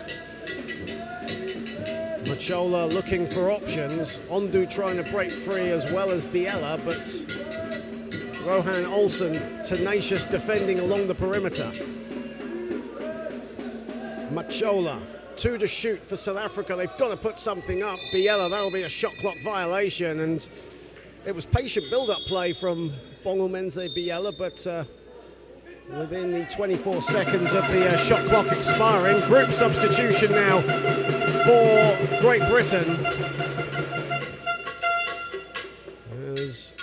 Machola looking for options. Ondu trying to break free as well as Biella, but Rohan Olsen tenacious defending along the perimeter. Machola, 2 to shoot for South Africa. They've got to put something up. Biella, that'll be a shot clock violation, and it was patient build-up play from Bongomenze Biella, but within the 24 seconds of the shot clock expiring, group substitution now for Great Britain. As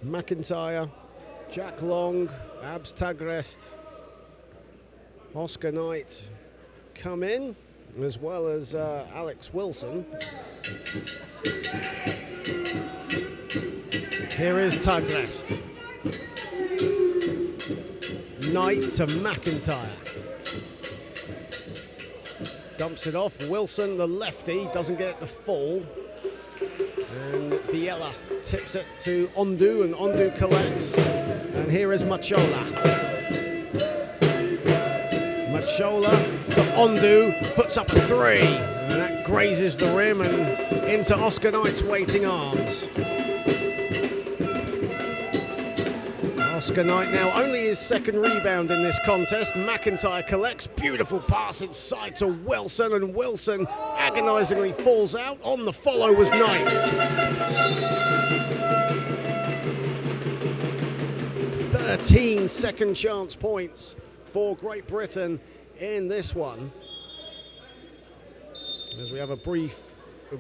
McIntyre, Jack Long, Abs Tagrest, Oscar Knight come in, as well as Alex Wilson. Here is Tagrest. Knight to McIntyre. Dumps it off. Wilson, the lefty, doesn't get it to fall. And Biella tips it to Ondu, and Ondu collects. And here is Machola. Machola to Ondu, puts up a 3. And that grazes the rim and into Oscar Knight's waiting arms. Oscar Knight now only his second rebound in this contest. McIntyre collects, beautiful pass inside to Wilson, and Wilson agonizingly falls out. On the follow was Knight. 13 second chance points for Great Britain in this one. As we have a brief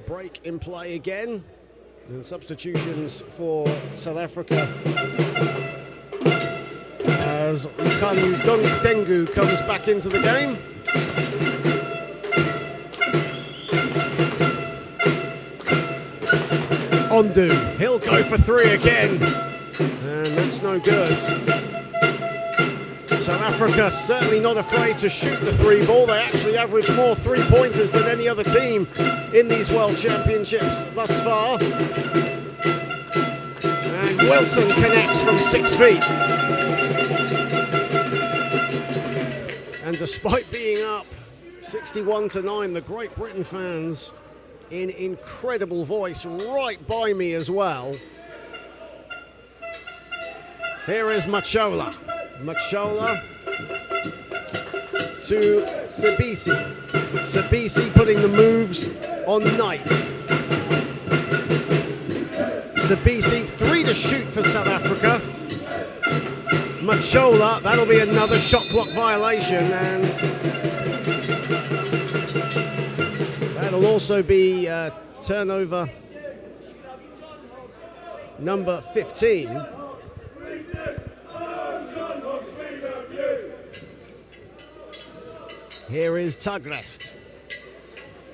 break in play again, and substitutions for South Africa. As Lukanu Dengu comes back into the game. Ondu, he'll go for 3 again, and that's no good. South Africa certainly not afraid to shoot the 3 ball. They actually average more 3-pointers than any other team in these World Championships thus far. And Wilson connects from 6 feet. And despite being up 61-9, the Great Britain fans in incredible voice right by me as well. Here is Machola. Machola to Sibisi. Sibisi putting the moves on Knight. Sibisi, 3 to shoot for South Africa. Machola, that'll be another shot clock violation, and that'll also be turnover number 15. Here is Tagrest.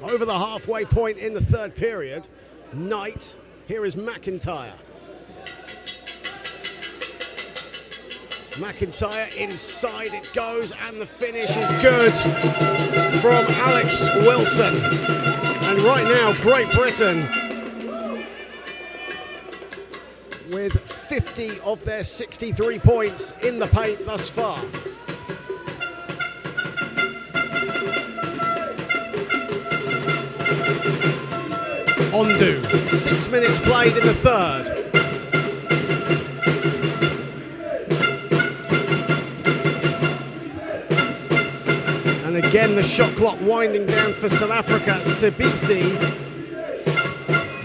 Over the halfway point in the third period. Knight, here is McIntyre. McIntyre, inside it goes, and the finish is good from Alex Wilson. And right now, Great Britain with 50 of their 63 points in the paint thus far. Ondu, 6 minutes played in the third. Again, the shot clock winding down for South Africa. Sibisi.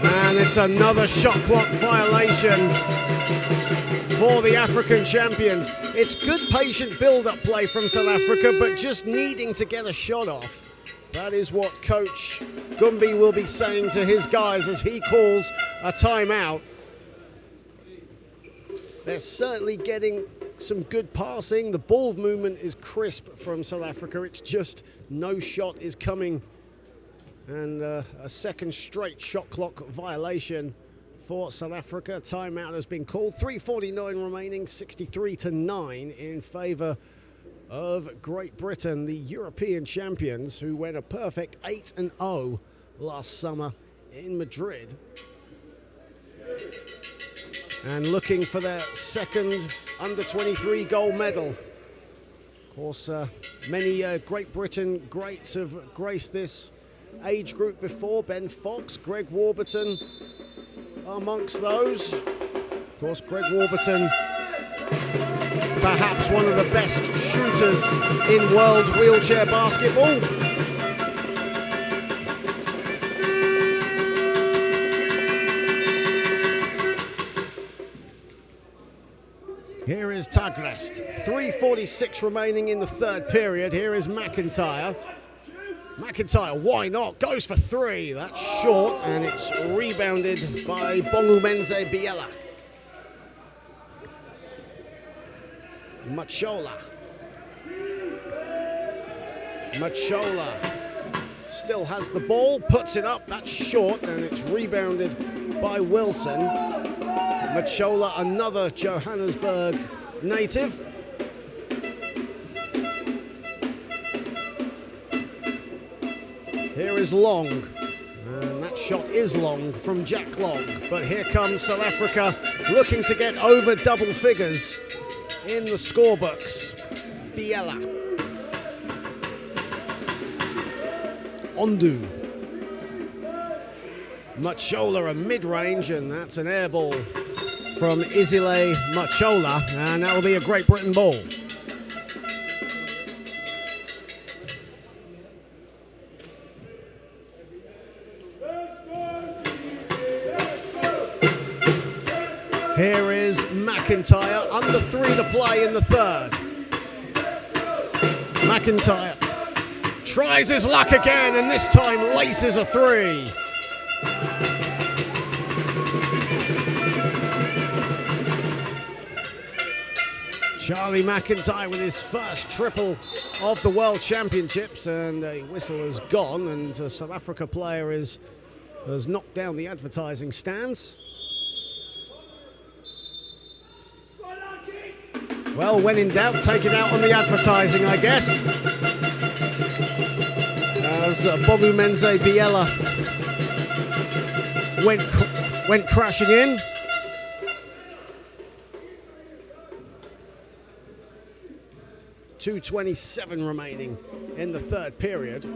And it's another shot clock violation for the African champions. It's good patient build-up play from South Africa, but just needing to get a shot off. That is what Coach Gumbi will be saying to his guys as he calls a timeout. They're certainly getting some good passing. The ball movement is crisp from South Africa. It's just no shot is coming. And a second straight shot clock violation for South Africa. Timeout has been called. 3:49 remaining, 63-9 in favor of Great Britain, the European champions, who went a perfect 8-0 last summer in Madrid. And looking for their second under-23 gold medal. Of course, many Great Britain greats have graced this age group before. Ben Fox, Greg Warburton amongst those. Of course, Greg Warburton, perhaps one of the best shooters in world wheelchair basketball. Here is Tagrest, 3:46 remaining in the third period. Here is McIntyre. McIntyre, why not? Goes for three. That's short, and it's rebounded by Bongumenze Biela. Machola still has the ball, puts it up. That's short, and it's rebounded by Wilson. Machola, another Johannesburg native. Here is Long, and that shot is long from Jack Long. But here comes South Africa looking to get over double figures in the scorebooks. Biela. Ondu. Machola, a mid-range, and that's an air ball from Izile Machola, and that will be a Great Britain ball. Here is McIntyre, under 3 to play in the third. McIntyre tries his luck again, and this time laces a three. Charlie McIntyre with his first triple of the World Championships, and a whistle has gone, and a South Africa player has knocked down the advertising stands. Well, when in doubt, take it out on the advertising, I guess. As Bongumenze Biela went crashing in. .227 remaining in the third period.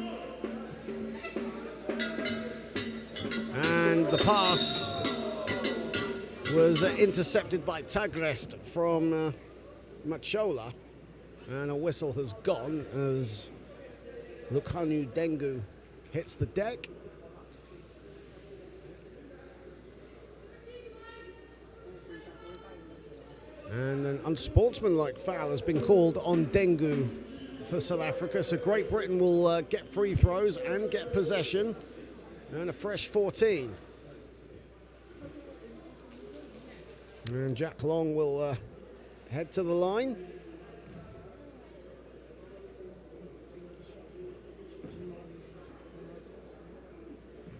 And the pass was intercepted by Tagrest from Machola, and a whistle has gone as Lukhanu Dengu hits the deck. And an unsportsmanlike foul has been called on Dengu for South Africa, so Great Britain will get free throws and get possession, and a fresh 14. And Jack Long will head to the line.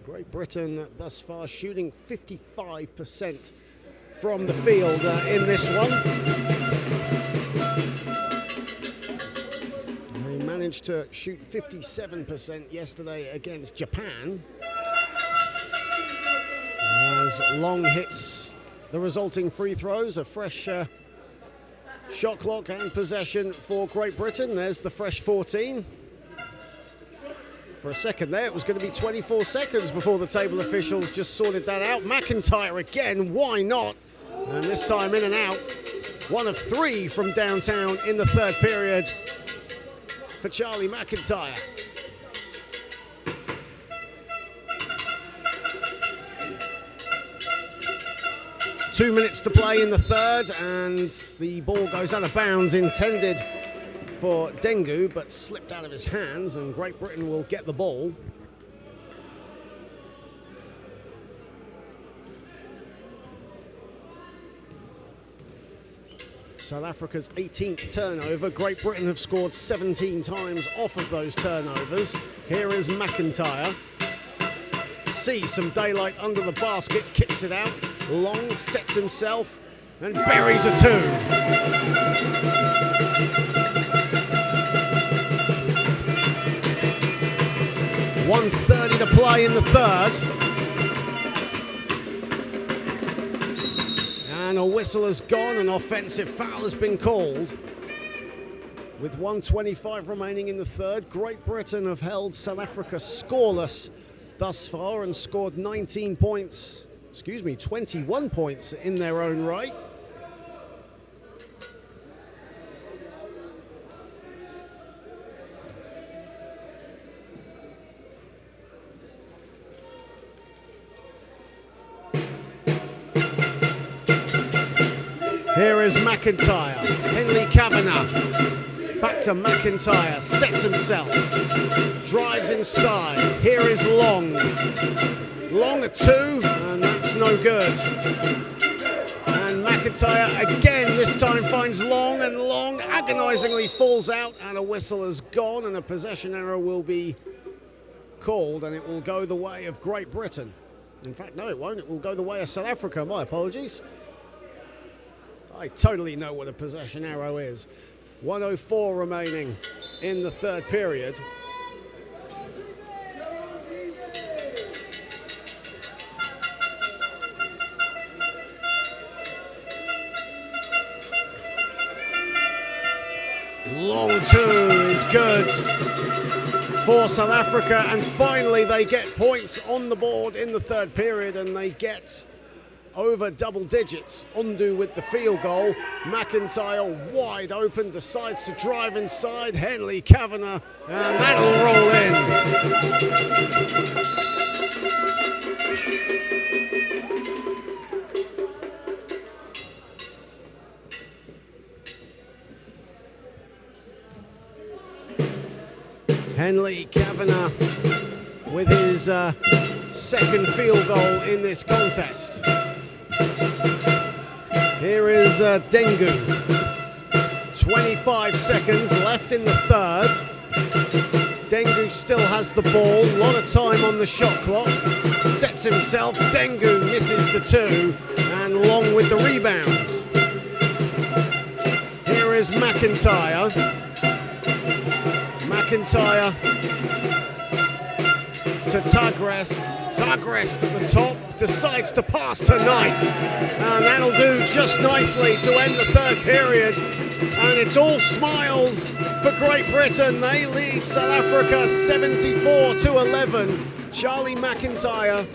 Great Britain thus far shooting 55% from the field in this one. They managed to shoot 57% yesterday against Japan. As Long hits the resulting free throws, a fresh shot clock and possession for Great Britain. There's the fresh 14. For a second there, it was going to be 24 seconds before the table officials just sorted that out. McIntyre again, why not? And this time in and out. 1 of 3 from downtown in the third period for Charlie McIntyre. Two minutes to play in the third, and the ball goes out of bounds, intended for Dengu, but slipped out of his hands, and Great Britain will get the ball. South Africa's 18th turnover. Great Britain have scored 17 times off of those turnovers. Here is McIntyre. Sees some daylight under the basket, kicks it out. Long sets himself and buries a two. 1:30 to play in the third. And a whistle has gone, an offensive foul has been called. With 1:25 remaining in the third, Great Britain have held South Africa scoreless thus far and scored 21 points in their own right. Here is McIntyre, Henley Kavanagh, back to McIntyre, sets himself, drives inside, here is Long a two, and that's no good. And McIntyre again, this time finds Long, and Long agonisingly falls out, and a whistle has gone, and a possession error will be called, and it will go the way of Great Britain. In fact, no, it won't, it will go the way of South Africa, my apologies. I totally know what a possession arrow is. 1:04 remaining in the third period. Long two is good for South Africa, and finally they get points on the board in the third period, and they get over double digits. Undu with the field goal. McIntyre wide open, decides to drive inside. Henley Kavanagh, and that'll roll in. Henley Kavanagh with his second field goal in this contest. Here is Dengu. 25 seconds left in the third. Dengu still has the ball, a lot of time on the shot clock. Sets himself, Dengu misses the two, and Long with the rebound. Here is McIntyre. McIntyre to Tagrest. Tagrest at the top, decides to pass tonight, and that'll do just nicely to end the third period. And it's all smiles for Great Britain. They lead South Africa 74-11. Charlie McIntyre,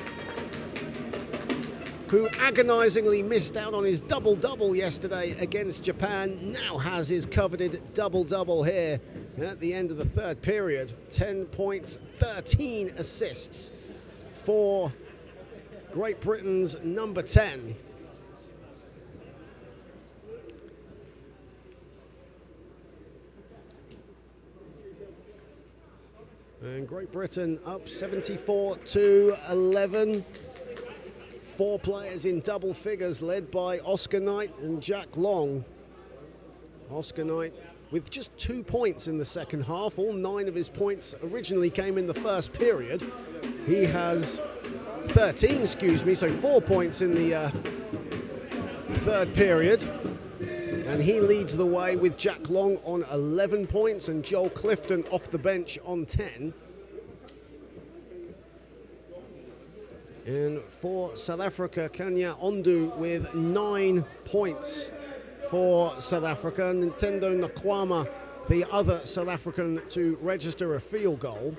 who agonisingly missed out on his double-double yesterday against Japan, now has his coveted double-double here at the end of the third period. 10 points, 13 assists for Great Britain's number 10. And Great Britain up 74-11. 4 players in double figures, led by Oscar Knight and Jack Long. Oscar Knight with just 2 points in the second half. All 9 of his points originally came in the first period. He has 13, so 4 points in the third period. And he leads the way with Jack Long on 11 points and Joel Clifton off the bench on 10. And for South Africa, Kanya Ondu with 9 points for South Africa. Nintendo Nakwama, the other South African to register a field goal.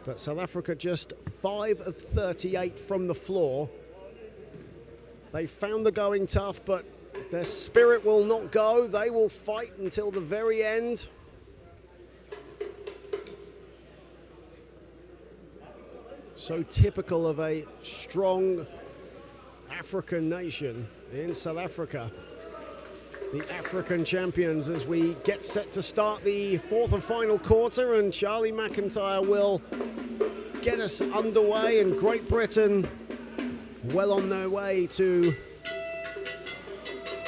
But South Africa just 5 of 38 from the floor. They found the going tough, but their spirit will not go. They will fight until the very end. So typical of a strong African nation in South Africa. The African champions, as we get set to start the fourth and final quarter, and Charlie McIntyre will get us underway, and Great Britain well on their way to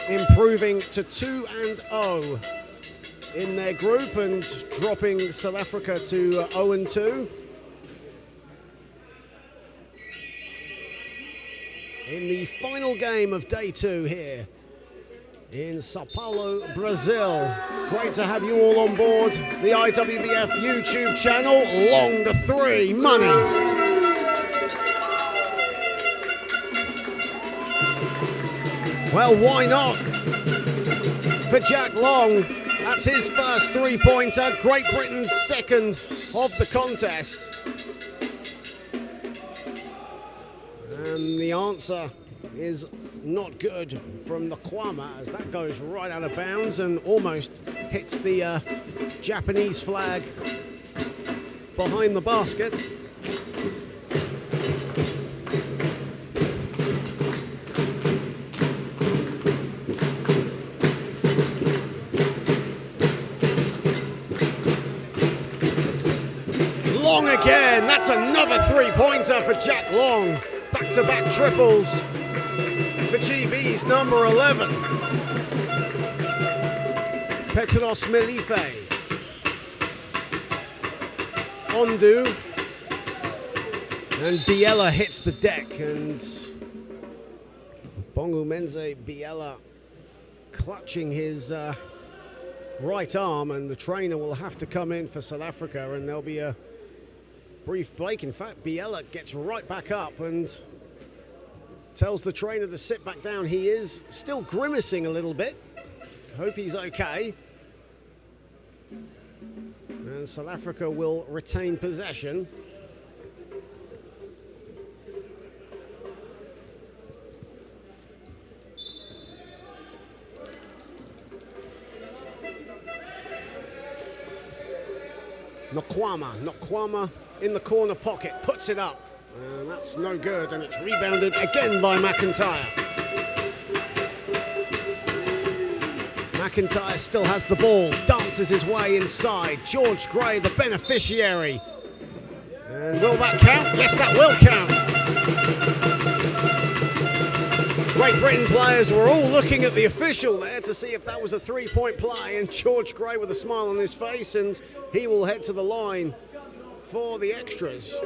improving to 2-0 in their group and dropping South Africa to 0-2. In the final game of day 2 here in Sao Paulo, Brazil. Great to have you all on board the IWBF YouTube channel. Long the 3, money. Well, why not? For Jack Long, That's his first three-pointer. Great Britain's second of the contest. And the answer is not good from Nkwama, as that goes right out of bounds and almost hits the Japanese flag behind the basket. Long again, that's another three-pointer for Jack Long. Back-to-back triples for GB's number 11. Petros Melife. Ondu. And Biella hits the deck, and Bongumenze Biella clutching his right arm, and the trainer will have to come in for South Africa, and there'll be a brief break. In fact, Biella gets right back up and tells the trainer to sit back down. He is still grimacing a little bit. Hope he's okay. And South Africa will retain possession. Nkwama in the corner pocket, puts it up. And that's no good, and it's rebounded again by McIntyre. McIntyre still has the ball, dances his way inside. George Gray, the beneficiary. And will that count? Yes, that will count. Great Britain players were all looking at the official there to see if that was a three-point play, and George Gray with a smile on his face, and he will head to the line for the extras.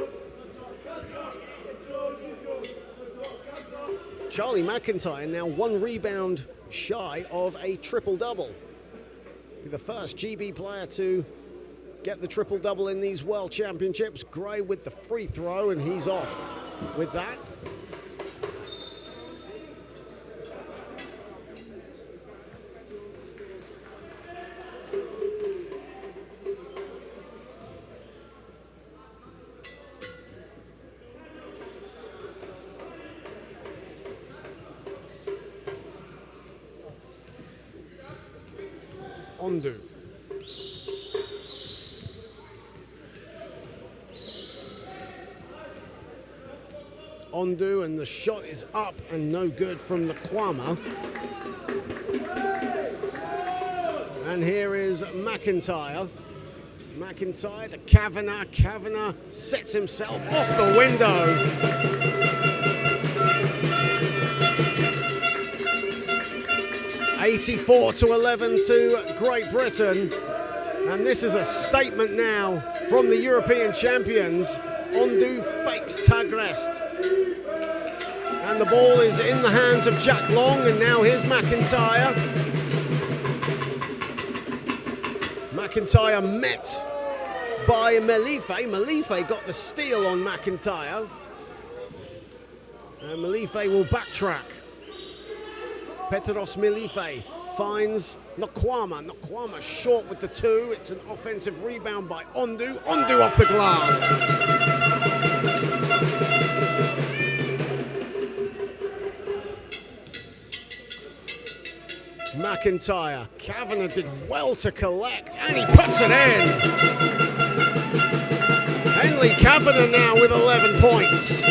Charlie McIntyre now one rebound shy of a triple-double. The first GB player to get the triple-double in these World Championships. Gray with the free throw, and he's off with that. Ondu. Ondu, and the shot is up and no good from Nkwama. And here is McIntyre. McIntyre to Kavanagh. Kavanagh sets himself off the window. 84-11 to Great Britain, and this is a statement now from the European champions. Ondu fakes Tagrest, and the ball is in the hands of Jack Long, and now here's McIntyre. McIntyre met by Melife. Melife got the steal on McIntyre, and Melife will backtrack. Petros Melife finds Nkwama. Nkwama short with the two. It's an offensive rebound by Ondu. Ondu off the glass. McIntyre. Kavanagh did well to collect, and he puts it in. Henley Kavanagh now with 11 points.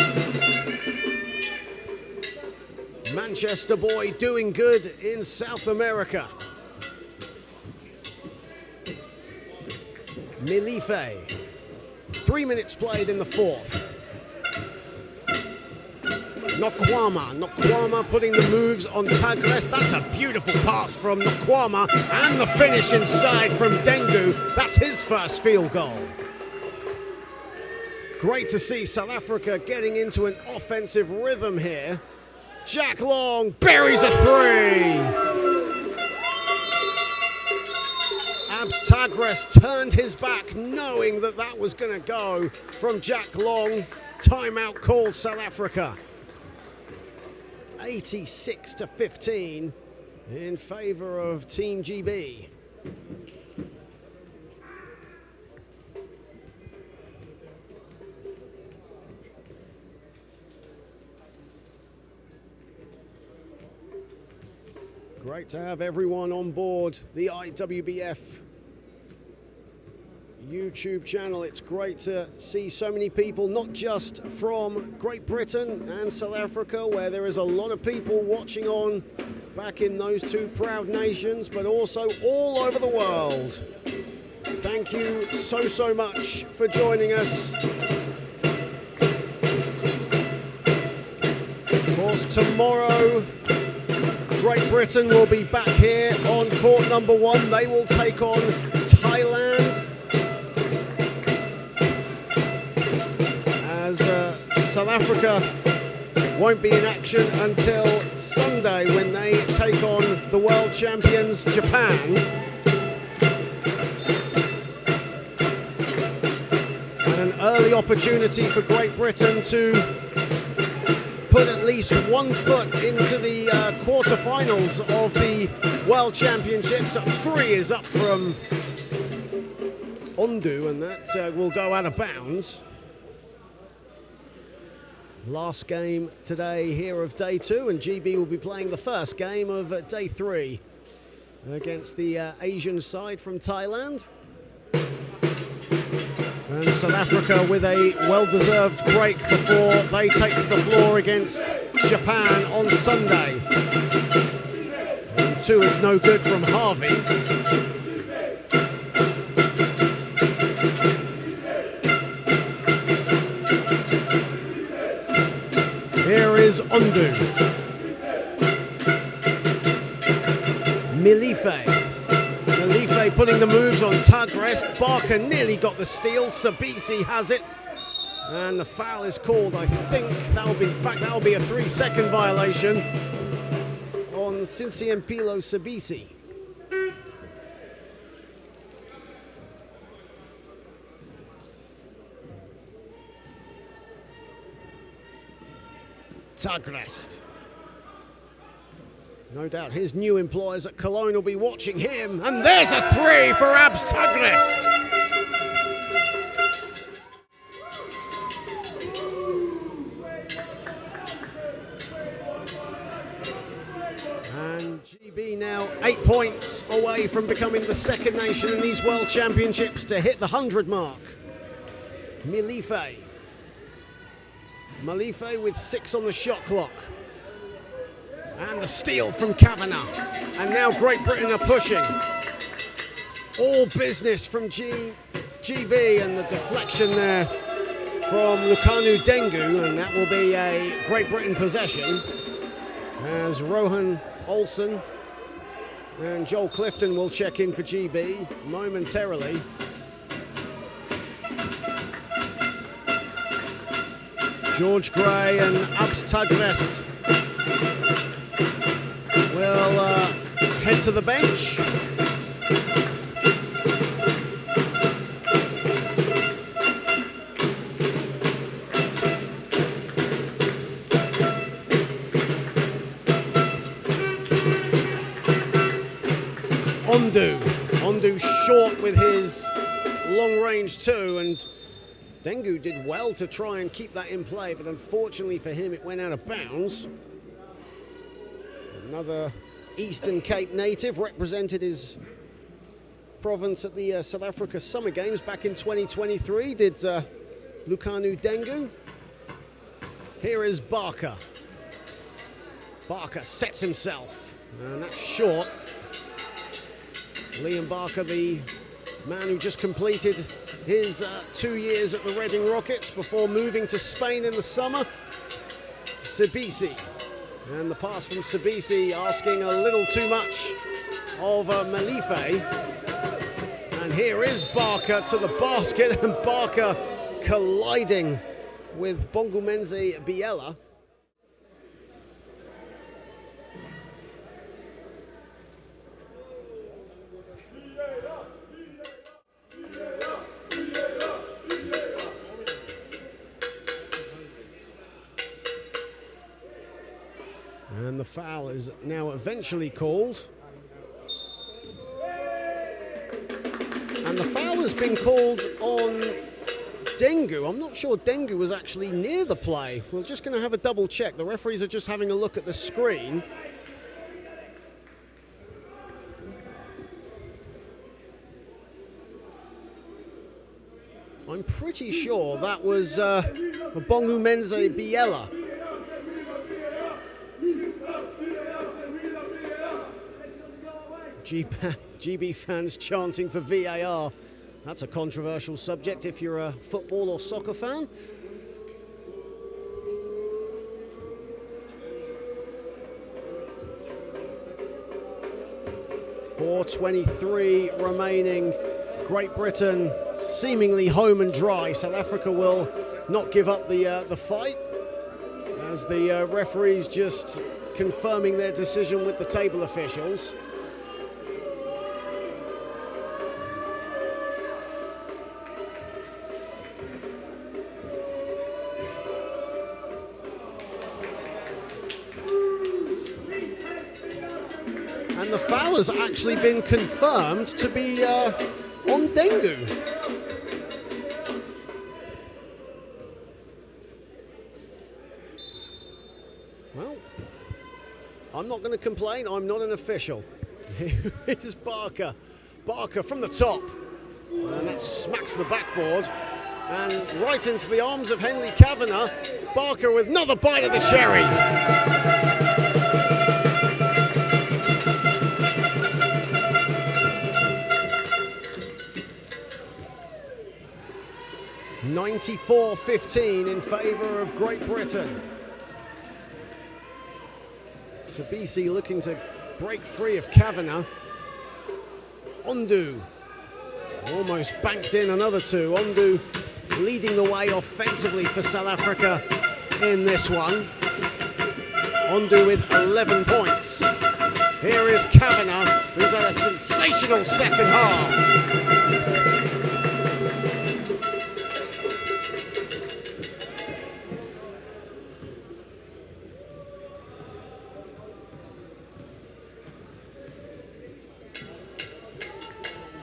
Manchester boy doing good in South America. Melife. 3 minutes played in the fourth. Nkwama putting the moves on Tagrest. That's a beautiful pass from Nkwama, and the finish inside from Dengu. That's his first field goal. Great to see South Africa getting into an offensive rhythm here. Jack Long buries a three. Abs Tagrest turned his back, knowing that that was going to go from Jack Long. Timeout called South Africa. 86-15 in favor of Team GB. Great to have everyone on board the IWBF YouTube channel. It's great to see so many people, not just from Great Britain and South Africa, where there is a lot of people watching on back in those two proud nations, but also all over the world. Thank you so much for joining us. Of course, tomorrow, Great Britain will be back here on court number 1. They will take on Thailand. As South Africa won't be in action until Sunday when they take on the world champions, Japan. And an early opportunity for Great Britain to put at least one foot into the quarterfinals of the World Championships. 3 is up from Ondu, and that will go out of bounds. Last game today here of day 2, and GB will be playing the first game of day 3 against the Asian side from Thailand. And South Africa with a well-deserved break before they take to the floor against Japan on Sunday. And 2 is no good from Harvey. Here is Ondu. Milife putting the moves on Tagrest. Barker nearly got the steal. Sabisi has it. And the foul is called. I think that'll be a 3-second violation on Sinsiempilo Sabisi. Tagrest. No doubt his new employers at Cologne will be watching him. And there's a 3 for Abs Tagrest. And GB now 8 points away from becoming the second nation in these World Championships to hit the 100 mark. Milife with 6 on the shot clock. And the steal from Kavanagh. And now Great Britain are pushing. All business from GB, and the deflection there from Lukanu Dengu, and that will be a Great Britain possession as Rohan Olsen and Joel Clifton will check in for GB momentarily. George Gray and Abs Tagrest will head to the bench. Ondu short with his long range 2, and Dengu did well to try and keep that in play, but unfortunately for him it went out of bounds. Another Eastern Cape native represented his province at the South Africa Summer Games back in 2023, did Lukanu Dengu. Here is Barker. Barker sets himself, and that's short. Liam Barker, the man who just completed his 2 years at the Reading Rockets before moving to Spain in the summer. Sabisi. And the pass from Sabisi asking a little too much of Milife. And here is Barker to the basket, and Barker colliding with Bongumenze Biela. And the foul is now eventually called. has been called on Dengu. I'm not sure Dengu was actually near the play. We're just going to have a double check. The referees are just having a look at the screen. I'm pretty sure that was Bongumenze Biela. GB fans chanting for VAR. That's a controversial subject if you're a football or soccer fan. .4:23 remaining. Great Britain seemingly home and dry. South Africa will not give up the fight, as the referees just confirming their decision with the table officials. And the foul has actually been confirmed to be on Dengu. Well, I'm not going to complain. I'm not an official. Here's Barker. Barker from the top. And that smacks the backboard. And right into the arms of Henley Kavanagh. Barker with another bite of the cherry. .94-15 in favour of Great Britain. Sabisi looking to break free of Kavanagh. Ondu almost banked in another two. Ondu leading the way offensively for South Africa in this one. Ondu with 11 points. Here is Kavanagh, who's had a sensational second half.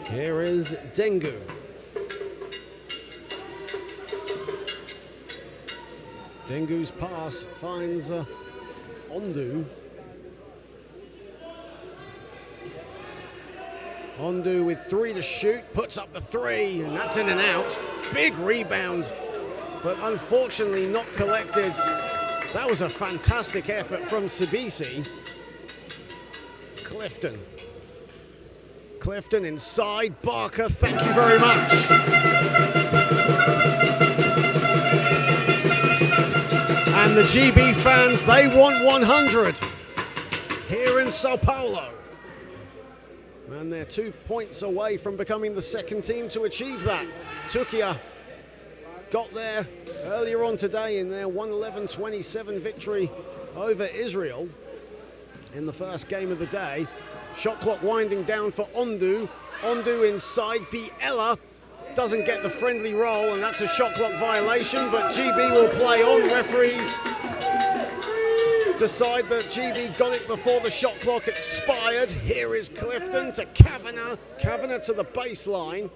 Here is Dengu. Dengu's pass finds Ondu. Ondu with 3 to shoot, puts up the 3, and that's in and out. Big rebound, but unfortunately not collected. That was a fantastic effort from Sabisi. Clifton. Clifton inside, Barker, thank you very much. And the GB fans, they want 100 here in Sao Paulo. And they're 2 points away from becoming the second team to achieve that. Turkey got there earlier on today in their 111-27 victory over Israel in the first game of the day. Shot clock winding down for Ondu. Ondu inside. Biela doesn't get the friendly roll, and that's a shot clock violation, but GB will play on. Referees decide that GB got it before the shot clock expired. Here is Clifton to Kavanagh. Kavanagh to the baseline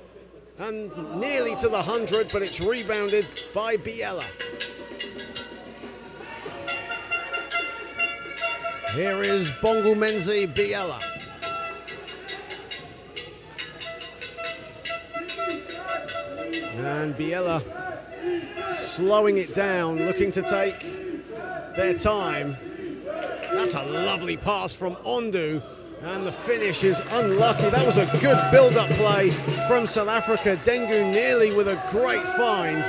and nearly to the 100, but it's rebounded by Biela. Here is Bongumenze Biela. And Biela slowing it down, looking to take their time. That's a lovely pass from Ondu, and the finish is unlucky. That was a good build-up play from South Africa. Dengu nearly with a great find.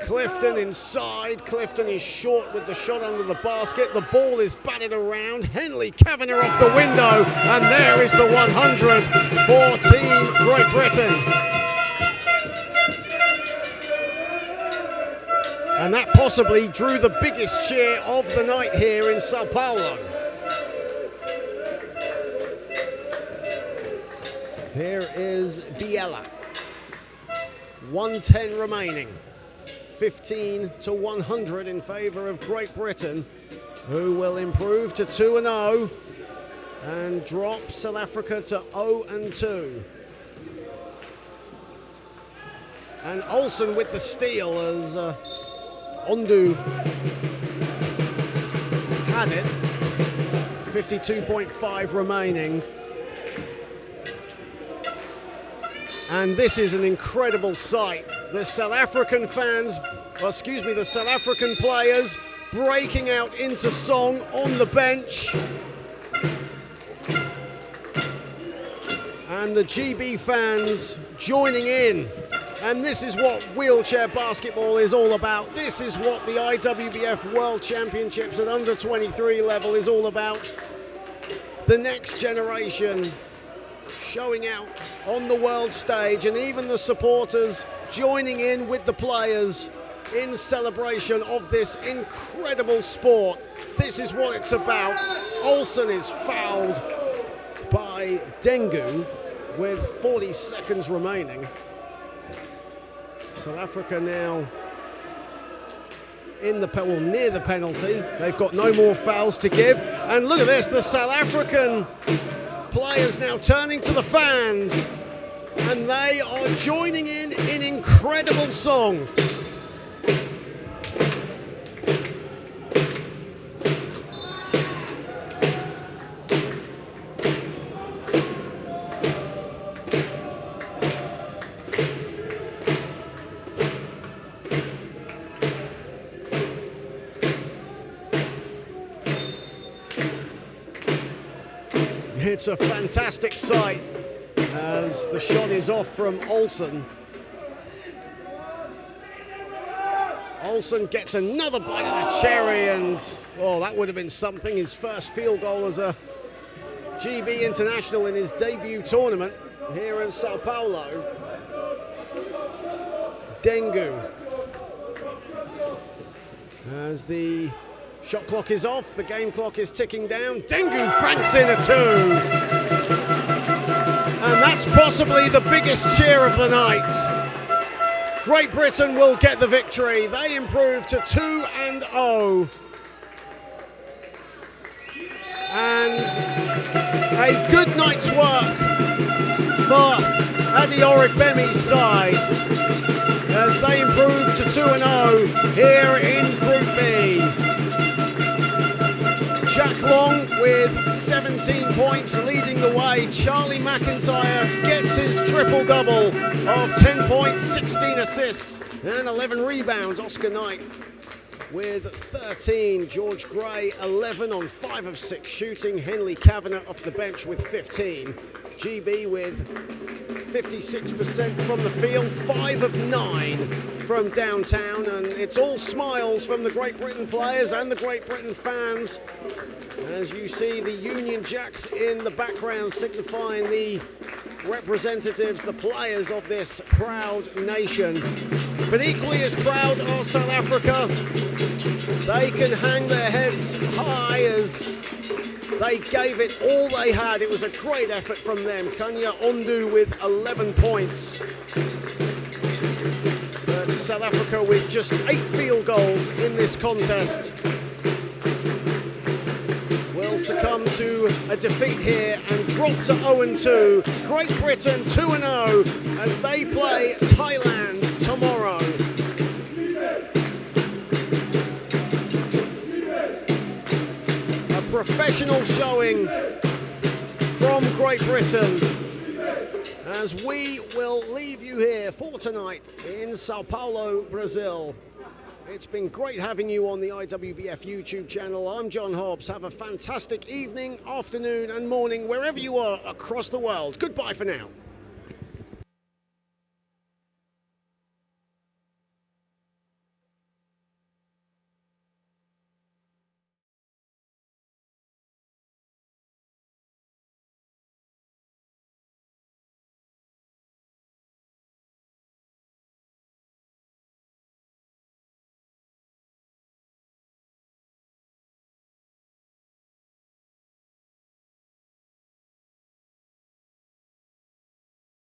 Clifton inside. Clifton is short with the shot under the basket. The ball is batted around. Henley Kavanagh off the window, and there is the 100 for Team Great Britain. And that possibly drew the biggest cheer of the night here in Sao Paulo. Here is Biela. 1:10 remaining. 15-100 in favour of Great Britain, who will improve to 2-0 and drop South Africa to 0-2. And Olsen with the steal as Ondu had it. 52.5 remaining. And this is an incredible sight. The South African fans, the South African players breaking out into song on the bench. And the GB fans joining in. And this is what wheelchair basketball is all about. This is what the IWBF World Championships at under 23 level is all about. The next generation showing out on the world stage, and even the supporters joining in with the players in celebration of this incredible sport. This is what it's about. Olsen is fouled by Dengu with 40 seconds remaining. South Africa now in the near the penalty. They've got no more fouls to give. And look at this, the South African players now turning to the fans, and they are joining in incredible song. It's a fantastic sight as the shot is off from Olsen. Olsen gets another bite of the cherry, and oh, that would have been something. His first field goal as a GB international in his debut tournament here in Sao Paulo. Dengu. As the shot clock is off, the game clock is ticking down. Dengu banks in a 2. And that's possibly the biggest cheer of the night. Great Britain will get the victory. They improve to 2-0. And a good night's work for Adeorik Bemi's side as they improve to 2-0 here in Group B. Jack Long with 17 points leading the way. Charlie McIntyre gets his triple-double of 10 points, 16 assists and 11 rebounds. Oscar Knight with 13. George Gray 11 on 5 of 6 shooting. Henley Kavanagh off the bench with 15. GB with 56% from the field, 5 of 9 from downtown, and it's all smiles from the Great Britain players and the Great Britain fans. As you see the Union Jacks in the background signifying the representatives, the players of this proud nation. But equally as proud are South Africa. They can hang their heads high as they gave it all they had. It was a great effort from them. Kanya Ondu with 11 points. But South Africa with just 8 field goals in this contest will succumb to a defeat here and drop to 0-2. Great Britain 2-0 as they play Thailand tomorrow. A professional showing from Great Britain as we will leave you here for tonight in Sao Paulo, Brazil. It's been great having you on the IWBF YouTube channel. I'm John Hobbs. Have a fantastic evening, afternoon and morning wherever you are across the world. Goodbye for now.